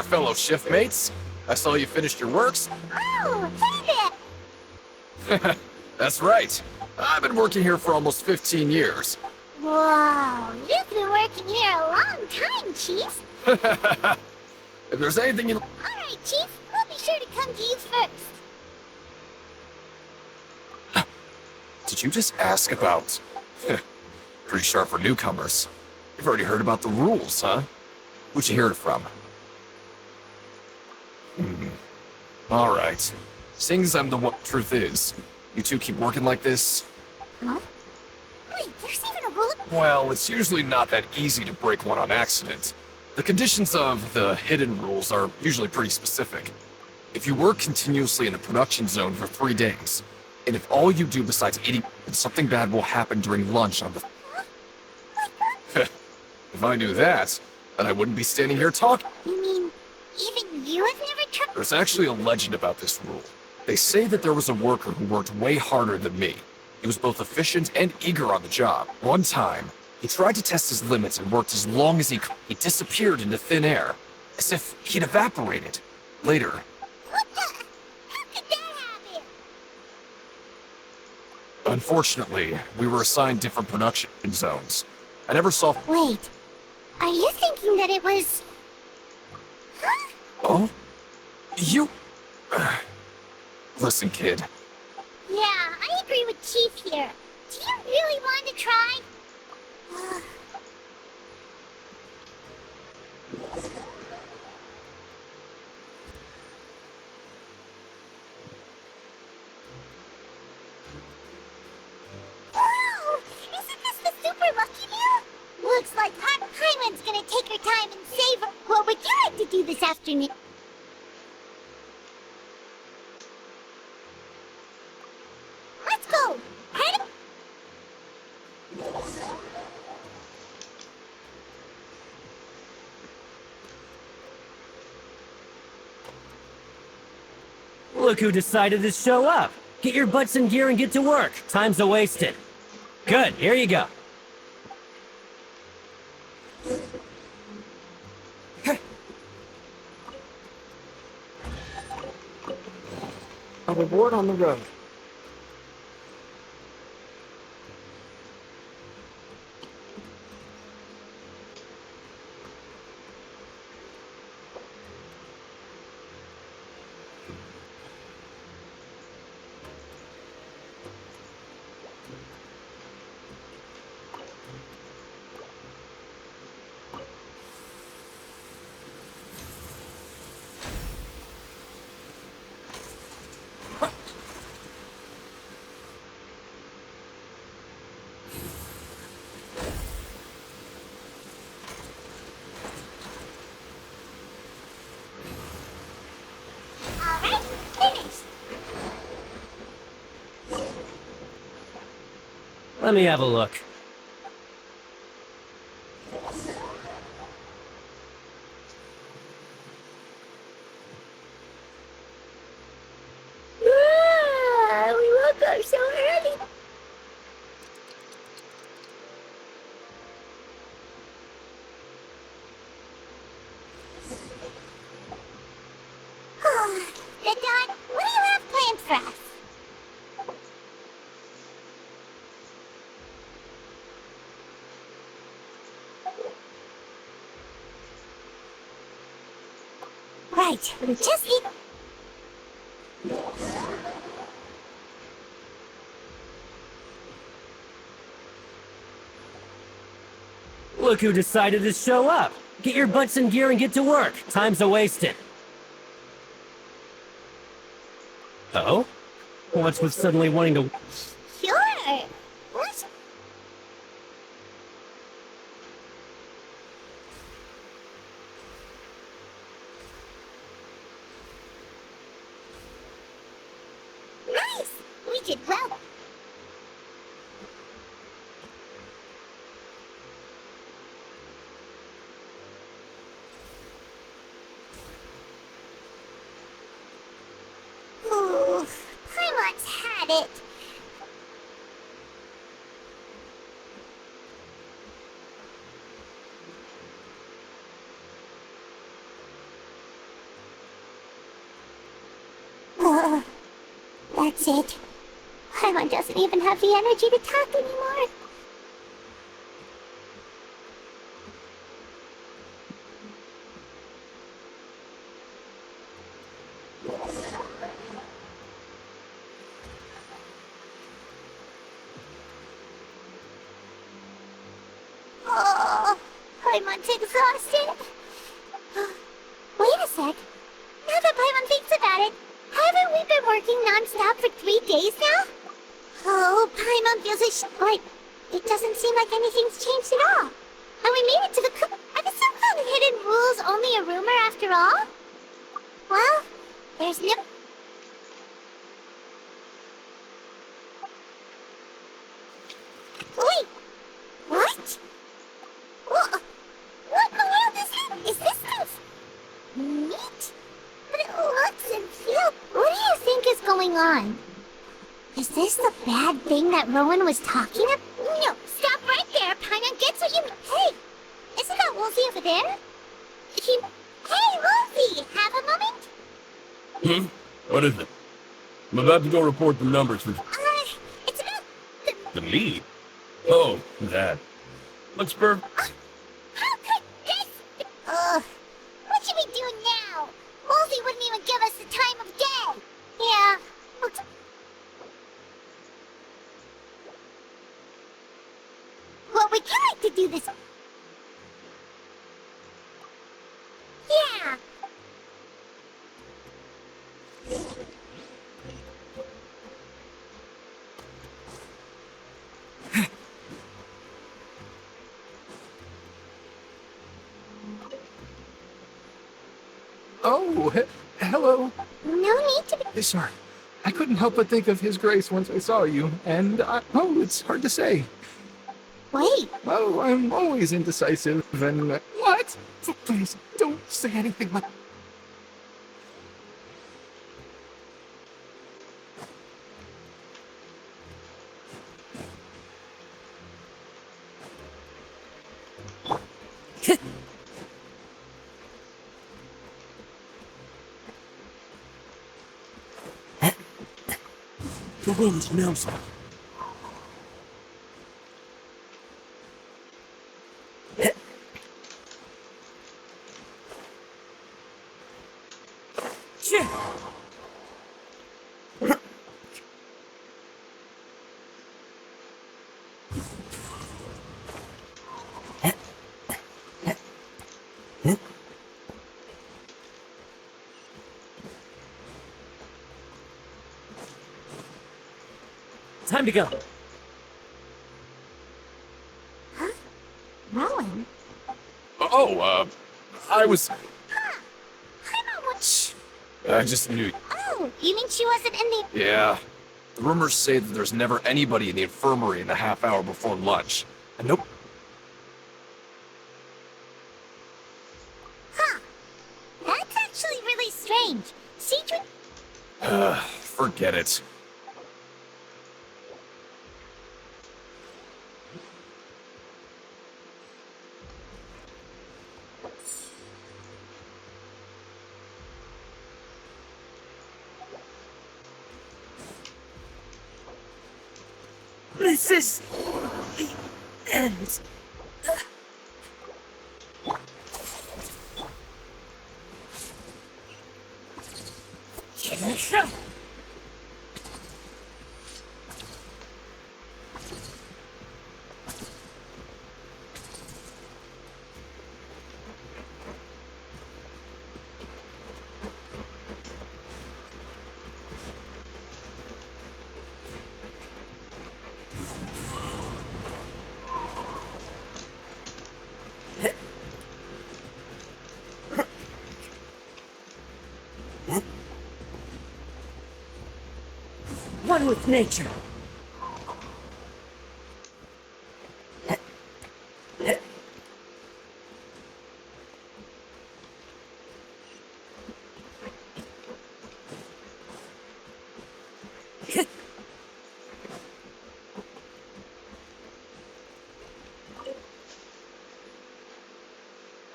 fellow shiftmates. I saw you finished your works. Oh, Philip! That's right. I've been working here for almost 15 years. Whoa, you've been working here a long time, Chief. If there's anything you... Alright, Chief, we'll be sure to come to you first. Did you just ask about... Pretty sharp for newcomers. You've already heard about the rules, huh? Who'd you hear it from? Alright. Seeing as I'm the one... Truth is, you two keep working like this... Huh? Wait, there's even a rule? Well, it's usually not that easy to break one on accident. The conditions of the hidden rules are usually pretty specific. If you work continuously in a production zone for 3 days, and if all you do besides eating, then something bad will happen during lunch on the... If I knew that, then I wouldn't be standing here talking. You mean, even you have never tried? There's actually a legend about this rule. They say that there was a worker who worked way harder than me. He was both efficient and eager on the job. One time, he tried to test his limits and worked as long as he could. He disappeared into thin air, as if he'd evaporated. Later... What the? How could that happen? Unfortunately, we were assigned different production zones. I never saw... Wait, are you thinking that it was... Huh? Oh? You... Listen, kid. Yeah, I agree with Chief here. Do you really want to try? Whoa! Isn't this the super lucky meal? Looks like Hot Paimon's gonna take her time and savor. What would you like to do this afternoon? Let's go! Head... Look who decided to show up. Get your butts in gear and get to work. Time's a-wasted. Good, here you go. A reward on the road. Alright, finished. Let me have a look. We woke up so early. The Dawn, what do you have planned for us? Right, we just need... Look who decided to show up. Get your butts in gear and get to work. Time's a-wasted. Oh? What's with suddenly wanting to... Sure. What? Nice! We did well. Ooh, Paimon's had it. That's it. Paimon doesn't even have the energy to talk anymore. Oh, Paimon's exhausted. Wait a sec. Now that Paimon thinks about it, haven't we been working non-stop for 3 days now? Oh, Paimon feels like it doesn't seem like anything's changed at all. And we made it to the Are the so-called hidden rules only a rumor after all? Well, there's no... Wait! What? What in the world is that? Is this stuff meat? But it looks and feels... What do you think is going on? Is this the bad thing that Rowan was talking about? No, stop right there, Paimon gets what you... Hey! Isn't that Wolsey over there? Hey, Wolsey! Have a moment? What is it? I'm about to go report the numbers for... It's about... The meat? Oh, that. Looks perfect. How could this... what should we do now? Wolsey wouldn't even give us the time of day. Yeah. Well, we can like to do this. Yeah. Oh, hello. No need to be... Sorry. I couldn't help but think of His Grace once I saw you, and it's hard to say. Wait. Oh, I'm always indecisive, and... What? Please, don't say anything like... The wind knows me. Time to go. Huh? Rowan? I was... Paimon, what? I just knew... Oh, you mean she wasn't in the... Yeah. The rumors say that there's never anybody in the infirmary in the half hour before lunch. And nope. Huh. That's actually really strange. Cedric... Forget it. This is the end. One with nature.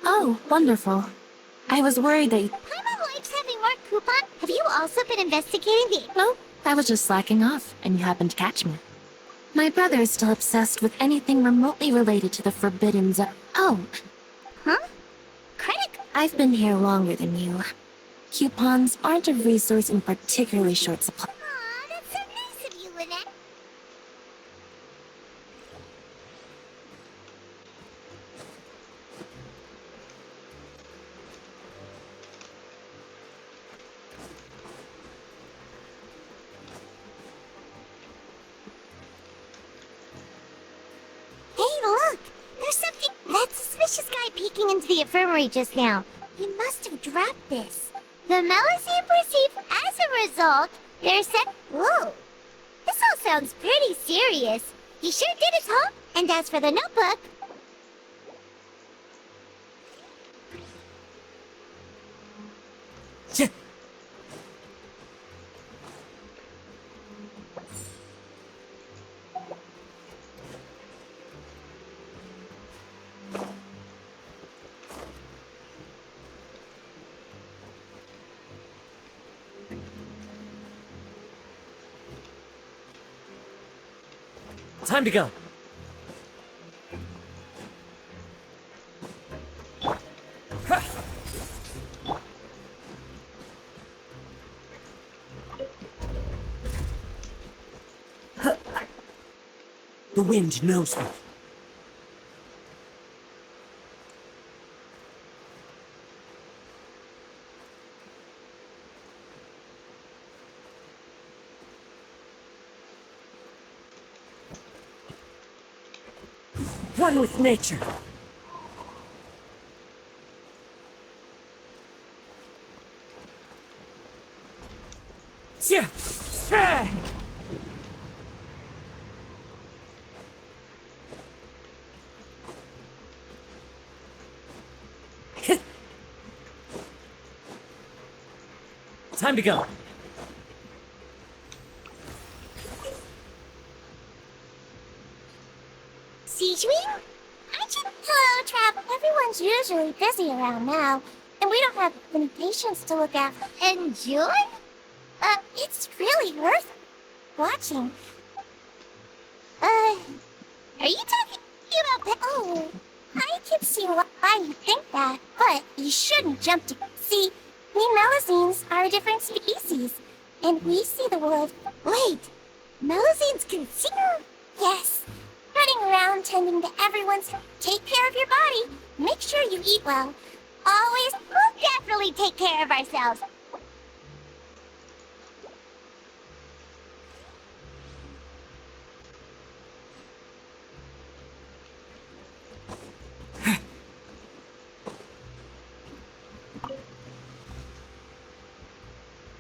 Oh, wonderful. I was worried that... Paimon likes having more coupons. Have you also been investigating the... No, I was just slacking off, and you happened to catch me. My brother is still obsessed with anything remotely related to the Forbidden Zone. Oh, Huh? Critic? I've been here longer than you. Coupons aren't a resource in particularly short supply. Aw, that's so nice of you, Lynette. Hey, look! There's something... That suspicious guy peeking into the infirmary just now. He must have dropped this. The Melusine perceived as a result, they're set... Whoa! This all sounds pretty serious. He sure did his homework. And as for the notebook... Time to go. The wind knows me. One with nature. Yeah. Time to go. Siege Wing? Hello, Trav. Everyone's usually busy around now, and we don't have any patients to look after. Enjoy? It's really worth watching. Are you talking about Oh, I can see why you think that, but you shouldn't jump to... See, we Melusines are a different species, and we see the world... Wait, Melusines can see? Yes. Running around tending to everyone's... Take care of your body. Make sure you eat well. Always... We'll definitely take care of ourselves.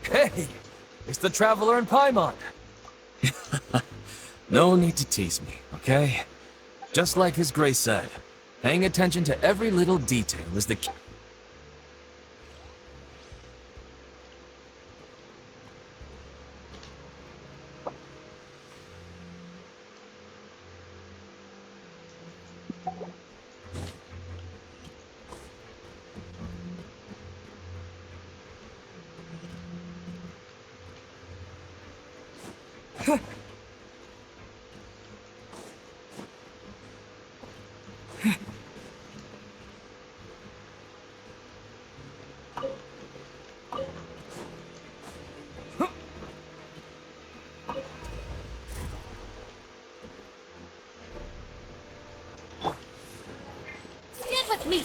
Hey, it's the Traveler in Paimon. No need to tease me, okay? Just like His Grace said, paying attention to every little detail is the key. Stand with me.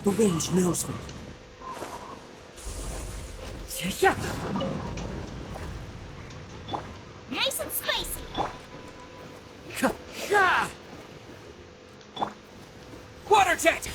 The wind knows me. Yeah. Nice and spicy. Water jet!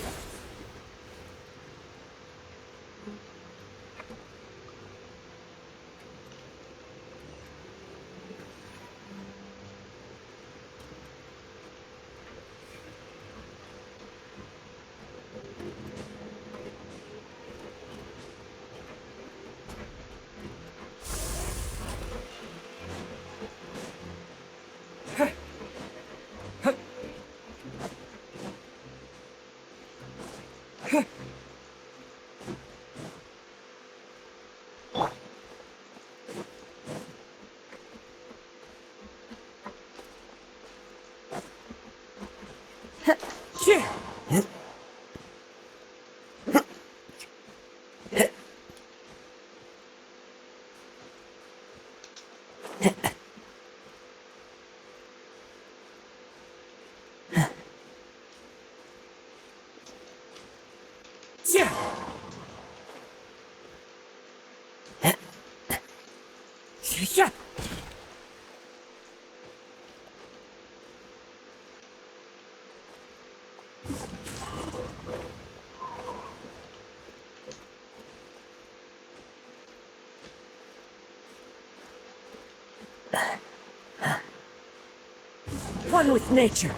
One with nature.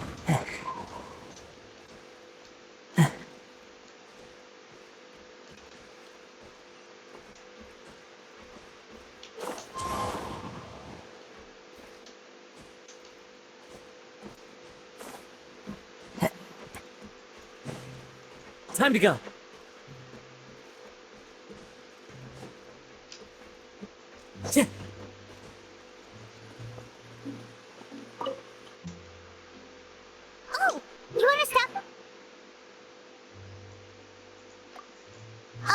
Time to go. Oh, you wanna stop?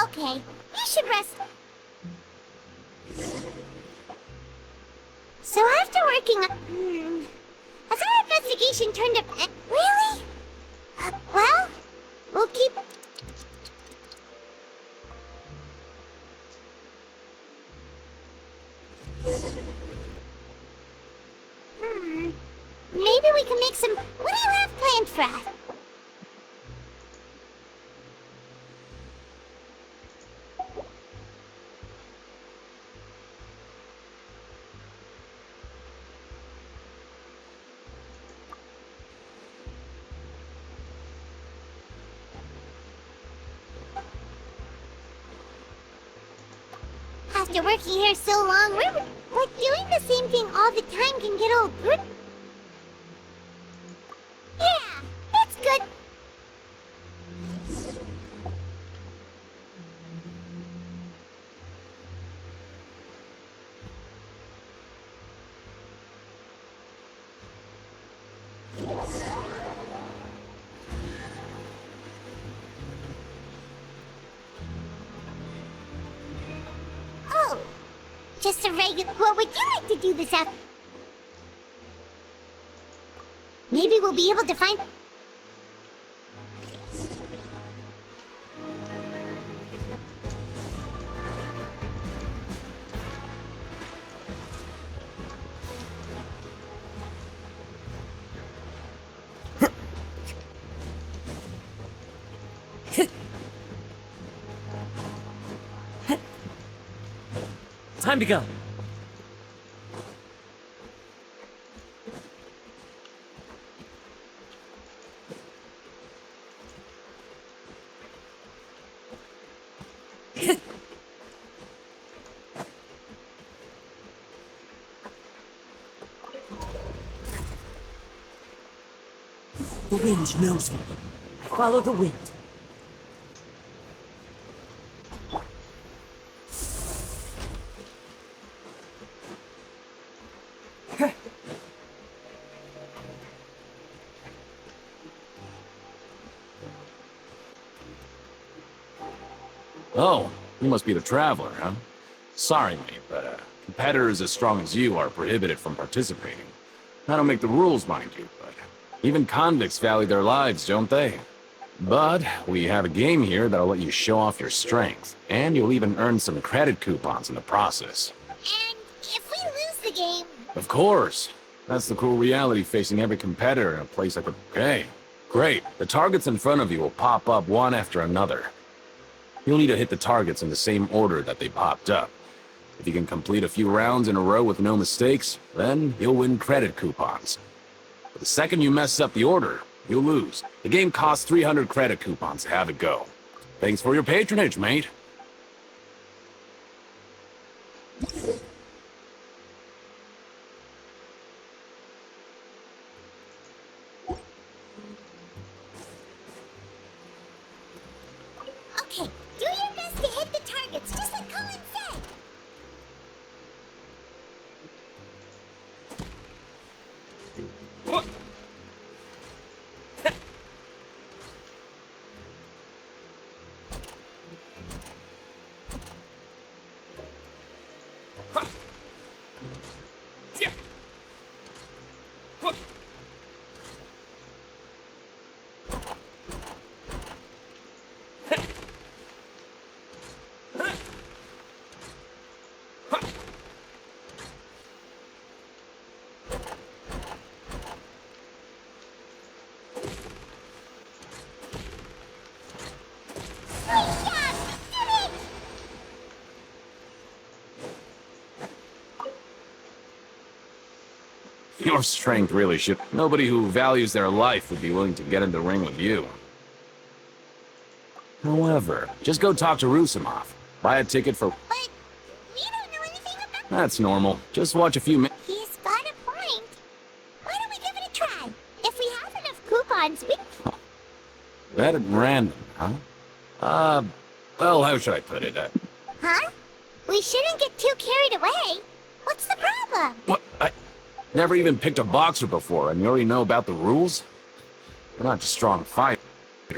Okay, you should rest. So after working on... has our investigation turned up... Really? Well, we'll keep... Maybe we can make some... What do you have planned for us? After working here so long, but doing the same thing all the time can get old. Yeah, that's good. Oh, just a regular... What would you like to do this afternoon? Maybe we'll be able to find... Time to go. The wind knows me. Follow the wind. Oh, you must be the Traveler, huh? Sorry, mate, but competitors as strong as you are prohibited from participating. I don't make the rules, mind you, but even convicts value their lives, don't they? But we have a game here that'll let you show off your strength, and you'll even earn some credit coupons in the process. And if we lose the game, Of course. That's the cruel reality facing every competitor in a place like a... Okay, great. The targets in front of you will pop up one after another. You'll need to hit the targets in the same order that they popped up. If you can complete a few rounds in a row with no mistakes, then you'll win credit coupons. But the second you mess up the order, you'll lose. The game costs 300 credit coupons to have it go. Thanks for your patronage, mate. okay, do your best to hit the targets, just like Colin said. Your strength really should... Nobody who values their life would be willing to get in the ring with you. However, just go talk to Rusimov. Buy a ticket for... But we don't know anything about... That's normal. Just watch a few minutes. He's got a point. Why don't we give it a try? If we have enough coupons, we... That at random, huh? Well, how should I put it? Huh? We shouldn't get too carried away. What's the problem? What? I never even picked a boxer before, and you already know about the rules? We're not just strong fighters.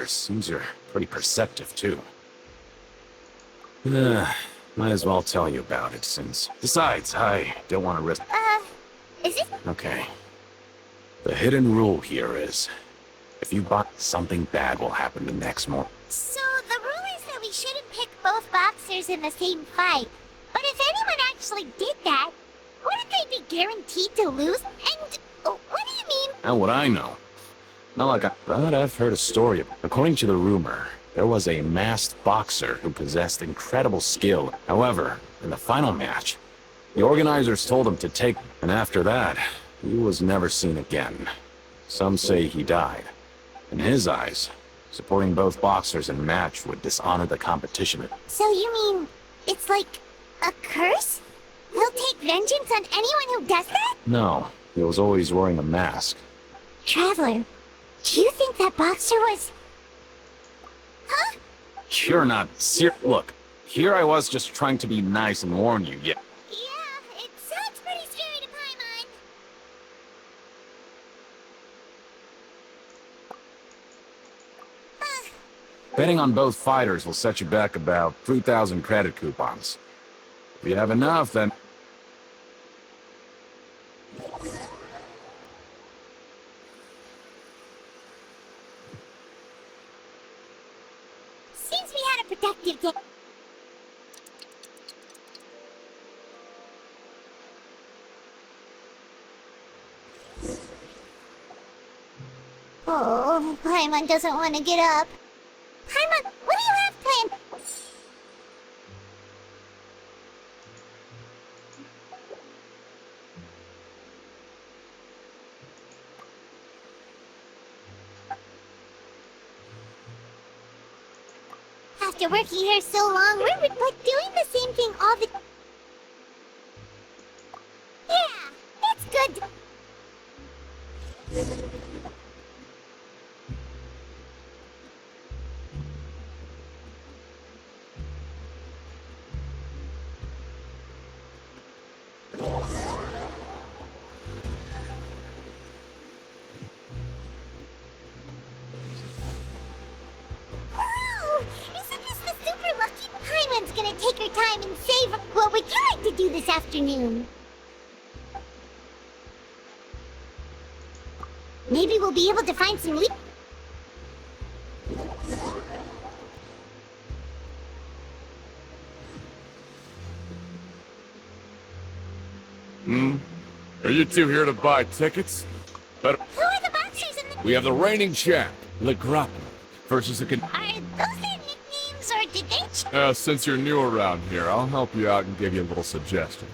Seems you're pretty perceptive, too. Might as well tell you about it, since... Besides, I don't want to risk... Is it? Okay. The hidden rule here is... If you buy, something bad will happen the next morning. So the rule is that we shouldn't pick both boxers in the same fight. But if anyone actually did that, wouldn't they be guaranteed to lose? And what do you mean? How would I know? Not like I... But I've heard a story. According to the rumor, there was a masked boxer who possessed incredible skill. However, in the final match, the organizers told him to take... And after that, he was never seen again. Some say he died. In his eyes, supporting both boxers in a match would dishonor the competition. So you mean it's like a curse? He'll take vengeance on anyone who does that? No, he was always wearing a mask. Traveler, do you think that boxer was... Huh? You're not serious. Look, here I was just trying to be nice and warn you, yeah. Yeah, it sounds pretty scary to Paimon. Betting on both fighters will set you back about 3,000 credit coupons. If you have enough, then... Since we had a productive day... Oh, Paimon doesn't want to get up. Paimon, what do you have planned? After working here so long, we're like doing the same thing all the... Yeah, that's good. Isn't this the super lucky? Paimon's gonna take her time and save... What would you like to do this afternoon? Maybe we'll be able to find some Are you two here to buy tickets? But Who are the boxers in the... we have the reigning champ, Le Grappler, versus the Are those their nicknames, or did they... Since you're new around here, I'll help you out and give you a little suggestion.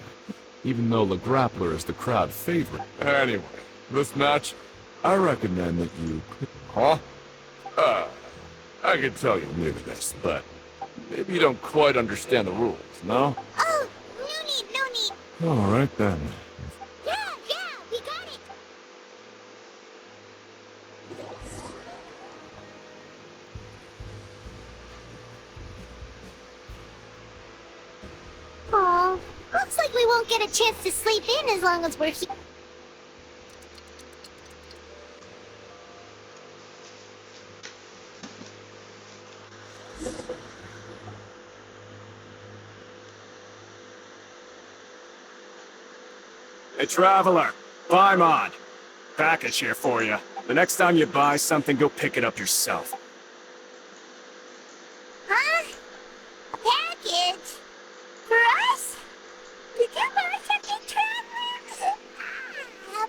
Even though Le Grappler is the crowd favorite. Anyway, this match, I recommend that you... Huh? I can tell you're new to this, but maybe you don't quite understand the rules, no? Oh, no need, no need. Alright then. Yeah, we got it. Aw, looks like we won't get a chance to sleep in as long as we're here. Hey, Traveler, Paimon. Package here for you. The next time you buy something, go pick it up yourself. Huh? A package? For us? Did you buy something, Traveler?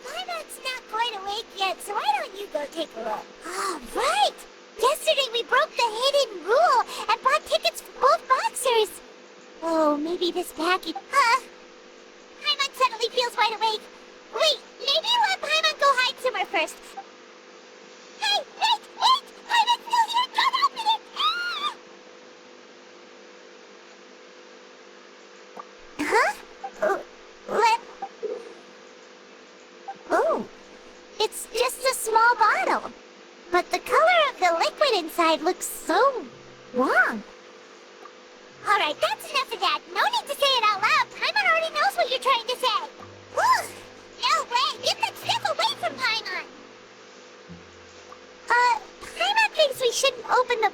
Paimon's not quite awake yet, so why don't you go take a look? Oh, right! Yesterday we broke the hidden rule and bought tickets for both boxers. Oh, maybe this package... Huh? Paimon suddenly feels wide awake. Wait, maybe let Paimon go hide somewhere first. Hey, wait! Paimon's still here! Don't open it! Huh? Oh, it's just a small bottle. But the color of the liquid inside looks so wrong. Alright, that's enough of that. No need to say it out loud. Paimon already knows what you're trying to say. No way! Get that stuff away from Paimon! Paimon thinks we shouldn't open the...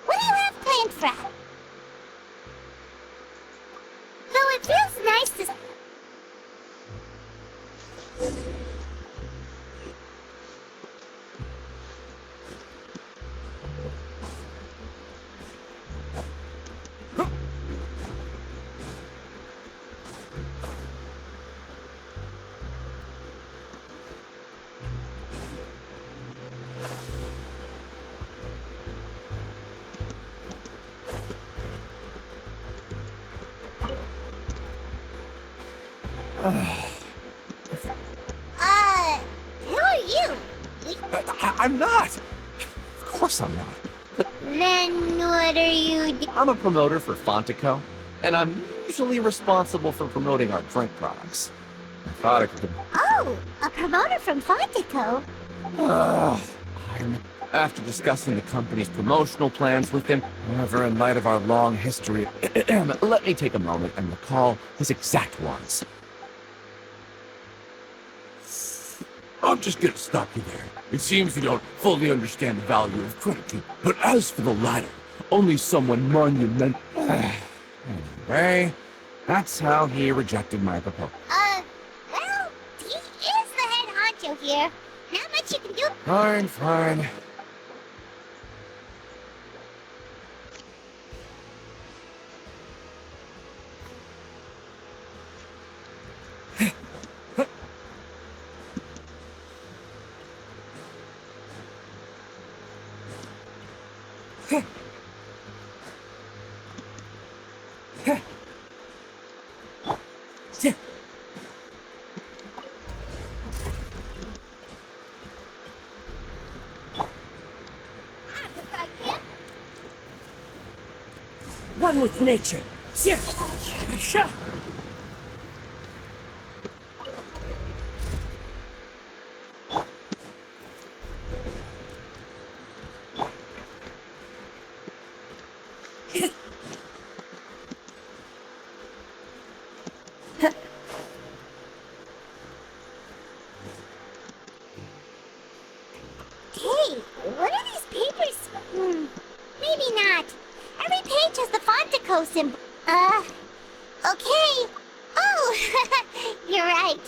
What do you have planned for us? Though it feels nice to... Who are you? I'm not. Of course I'm not. Then what are you I'm a promoter for Fontaine, and I'm usually responsible for promoting our drink products. I thought I could... Oh, a promoter from Fontaine. After discussing the company's promotional plans with him, however, in light of our long history, let me take a moment and recall his exact words. I'm just gonna stop you there. It seems you don't fully understand the value of gratitude, but as for the latter, only someone monumental... Anyway, that's how he rejected my proposal. Well, he is the head honcho here. Not much you can do. Fine. One with nature. Hey, what are these papers? Maybe not. Every page has the Fontaine symbol. Okay. Oh, you're right.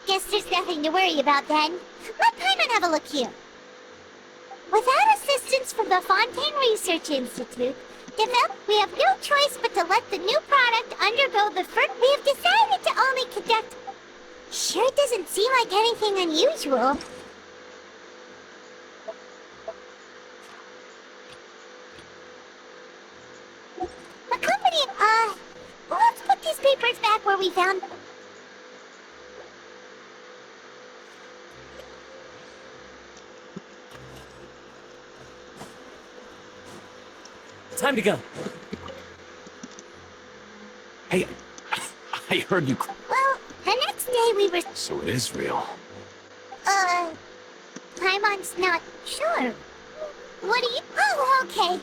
Guess there's nothing to worry about then. Let Paimon have a look here. Without assistance from the Fontaine Research Institute, we have no choice but to let the new product undergo the first. We have decided to only conduct. Sure doesn't seem like anything unusual. The company, let's put these papers back where we found. Time to go. Hey, I heard you. Well, the next day we were. So it is real. Paimon's not sure. What do you. Oh, okay.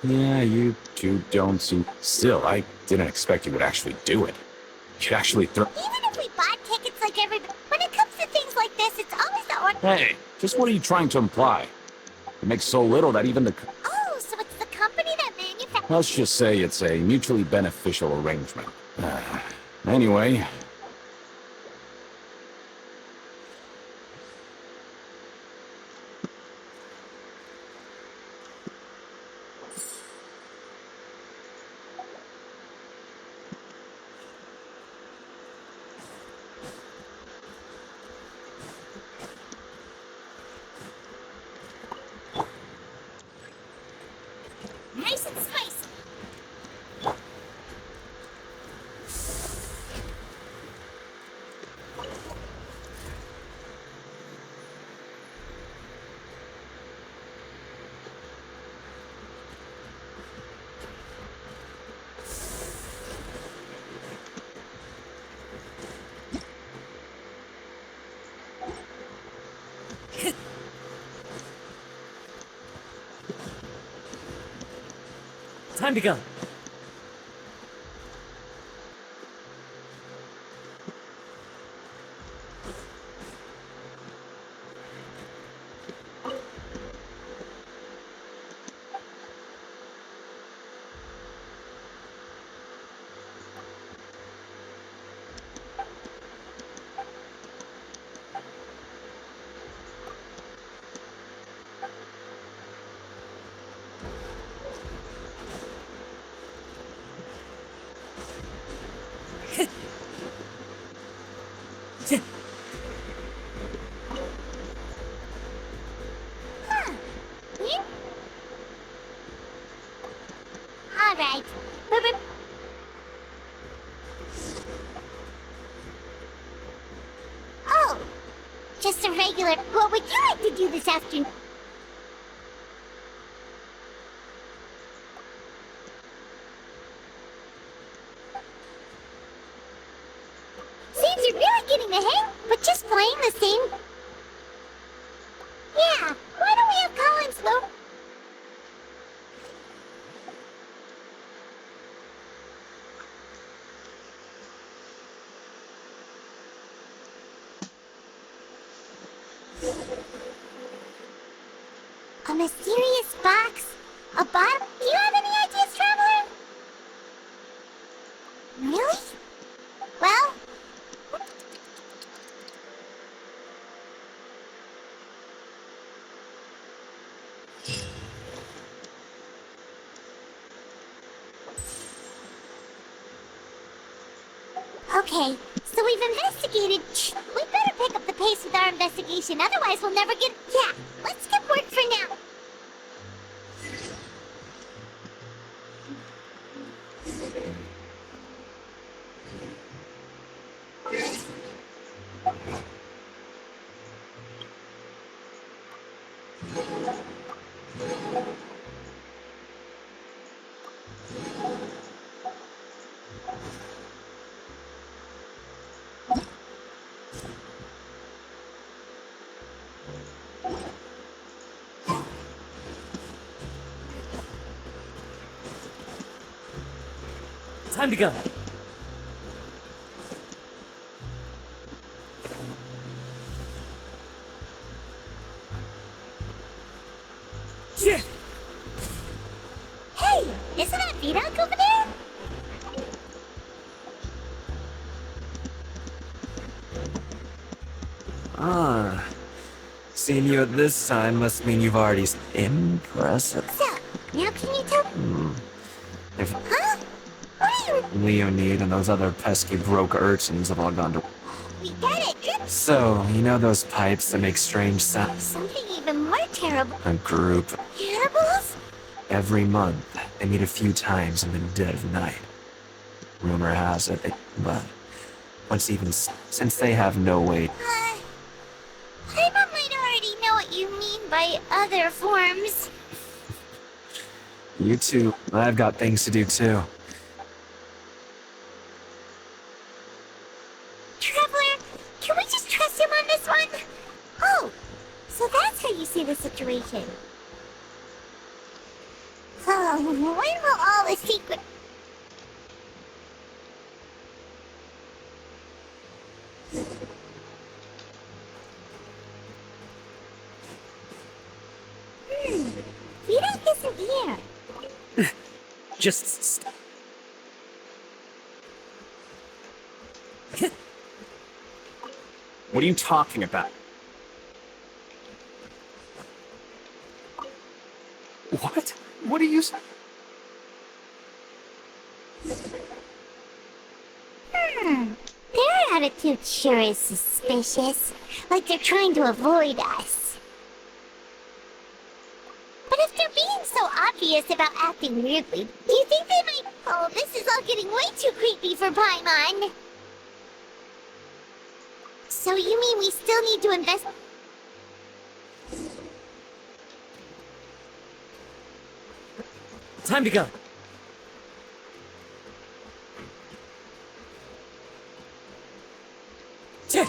Yeah, you two don't seem. Still, I didn't expect you would actually do it. You could actually throw. Even if we bought tickets like everybody. When it comes to things like this, it's always the order. Hey, just what are you trying to imply? It makes so little that even the. Oh, so it's the company that manufactures. Let's just say it's a mutually beneficial arrangement. Anyway. Nice and spicy. Time to go. All right. Oh, just a regular. What would you like to do this afternoon? Seems you're really getting the hang, but just playing the same. Yeah, why don't we have Collins though? A mysterious box? A bottle? Do you have any ideas, Traveler? Really? Well... Okay, so we've investigated. We better pick up the pace with our investigation, otherwise we'll never get. Yeah, let's skip work for now. Time to go. Shit! Hey, isn't that Vidoc over there? Huh. Seeing you at this time must mean you've already impressive. So, now can you tell? If Huh? What are you? Leonid and those other pesky broke urchins have all gone to... We get it. So, you know those pipes that make strange sounds? Something even more terrible. A group. Cannibals? Every month, they meet a few times in the dead of night. Rumor has it, but since they have no way... Paimon might already know what you mean by other forms. You too. I've got things to do too. Traveler, can we just trust him on this one? Oh, so that's how you see the situation. Oh, when will all the secret... Vito isn't here. Just... What are you talking about? What? What are you... Their attitude sure is suspicious. Like they're trying to avoid us. But if they're being so obvious about acting weirdly, do you think they might... Oh, this is all getting way too creepy for Paimon. So you mean we still need to invest... Time to go. Tick.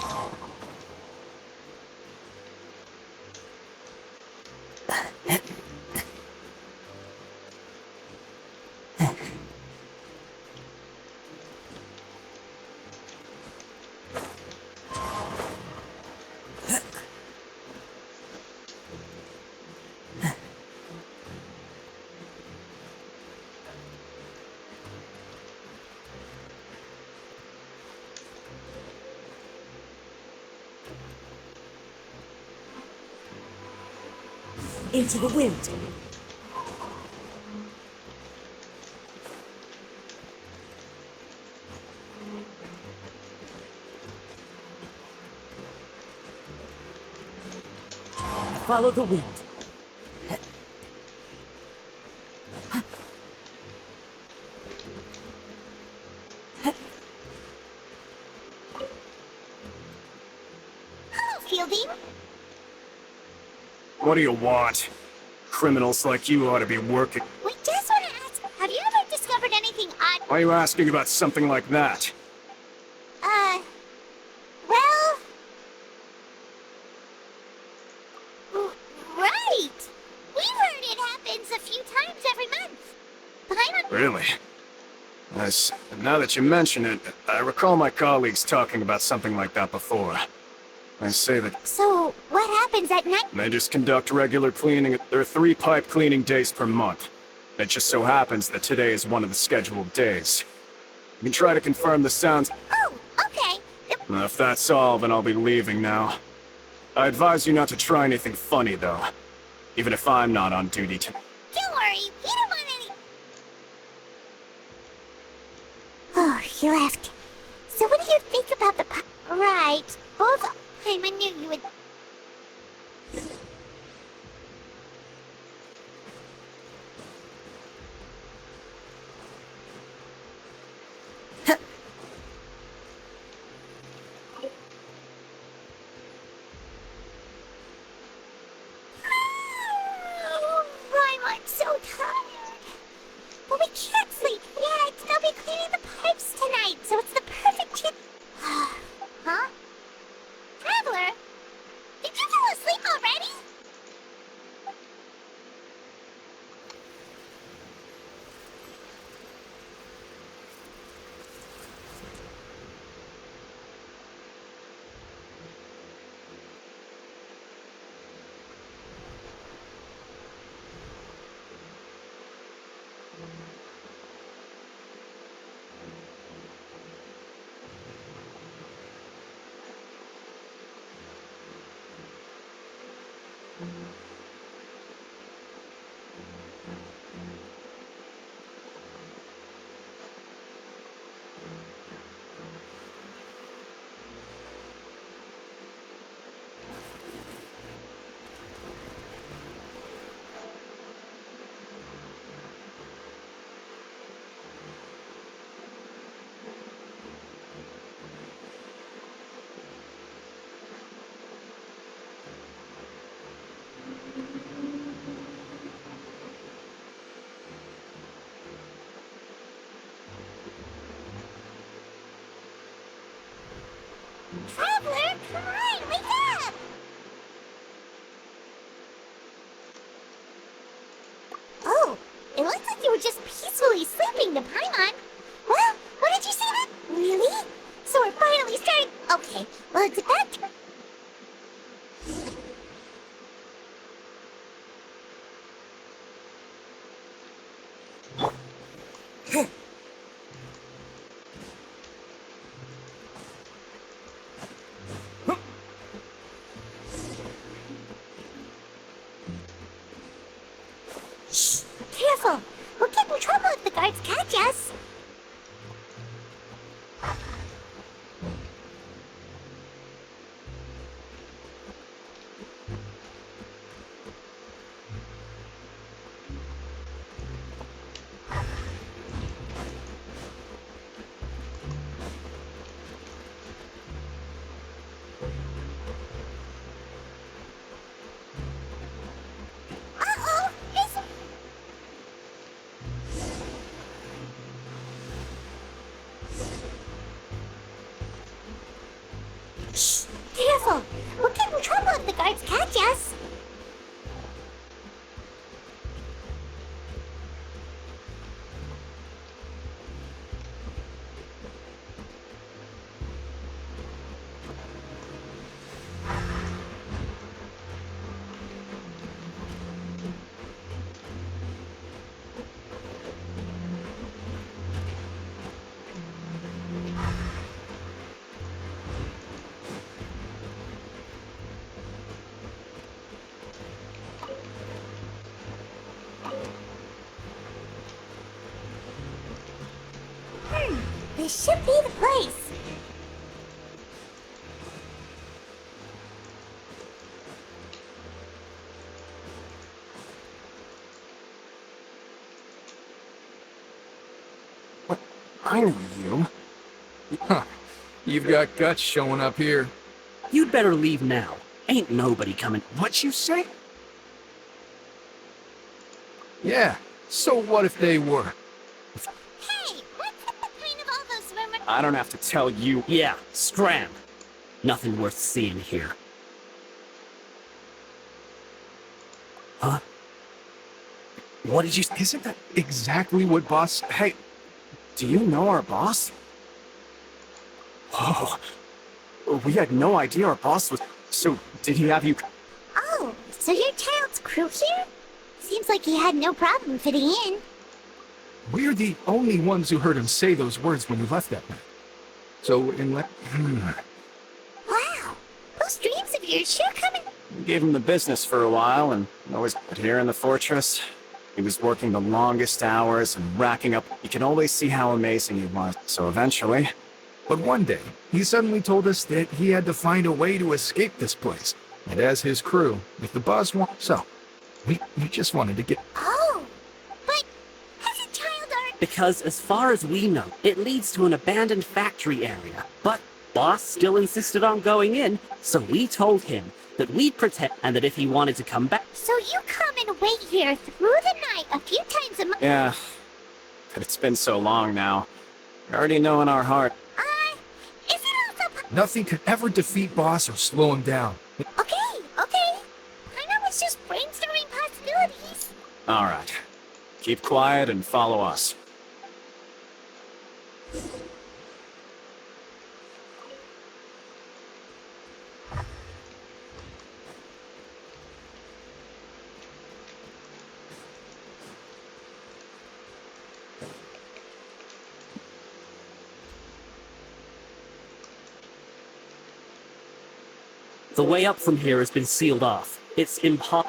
Into the wind. Follow the wind. Hello, Fielding. What do you want? Criminals like you ought to be working. We just want to ask, have you ever discovered anything odd? Why are you asking about something like that? Well... Right! We've heard it happens a few times every month. Paimon... Really? Now that you mention it, I recall my colleagues talking about something like that before. I say that So, what happens at night? they just conduct regular cleaning. There are 3 pipe cleaning days per month. It just so happens that today is one of the scheduled days. You can try to confirm the sounds. Oh, okay. If that's all, then I'll be leaving now. I advise you not to try anything funny, though. Even if I'm not on duty to... Don't worry, we don't want any... Oh, he left. So what do you think about the Right. Both... I knew you would... I'm so tired. But we can't sleep yet. They'll be cleaning the pipes tonight, so it's the perfect chance. Huh? Traveler? Traveler, come on, wake up! Oh, it looks like you were just peacefully sleeping, the Paimon. Well, what did you say that? Really? So we're finally starting. Okay, well, it's about time. Shh, careful. We'll get in trouble if the guards catch us. Uh-oh, it's... Shh, careful. We'll get in trouble if the guards catch us. This should be the place. What? I know you. Huh. You've got guts showing up here. You'd better leave now. Ain't nobody coming. What you say? Yeah, so what if they were? Hey, what's at the point of all those rumors? I don't have to tell you. Yeah, scram. Nothing worth seeing here. Huh? What did you... Isn't that exactly what boss... Hey, do you know our boss? Oh, we had no idea our boss was... So, did he have you... Oh, so your child's crew here? Seems like he had no problem fitting in. We're the only ones who heard him say those words when he left that night. So, Wow, those dreams of yours sure coming. We gave him the business for a while, and always put here in the fortress. He was working the longest hours and racking up. You can always see how amazing he was. So eventually... But one day, he suddenly told us that he had to find a way to escape this place. And as his crew, if the boss wants... So, we just wanted to get... Oh, but has a child already... Because as far as we know, it leads to an abandoned factory area. But boss still insisted on going in, so we told him that we'd protect and that if he wanted to come back... So you come and wait here through the night a few times a month? Yeah, but it's been so long now. You already know in our heart. Is it also... Nothing could ever defeat boss or slow him down. Okay. I know it's just brainstorming possibilities. Alright. Keep quiet and follow us. The way up from here has been sealed off.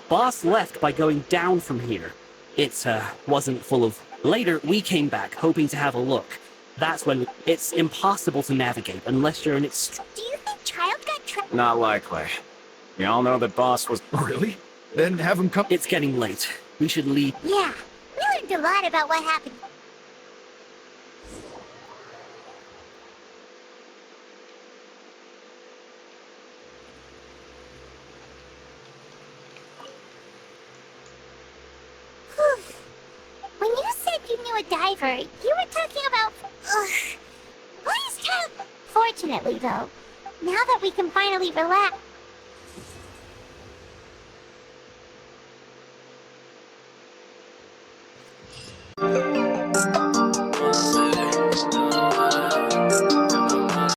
Boss left by going down from here. It, wasn't full of... Later, we came back, hoping to have a look. That's when it's impossible to navigate unless you're an Do you think Child got trapped? Not likely. We all know that Boss was... Really? Then have him come. It's getting late. We should leave. Yeah, we learned a lot about what happened. Whew. When you said you knew a diver, you were talking about... Ugh. Why is Child... Fortunately, though, now that we can finally relax...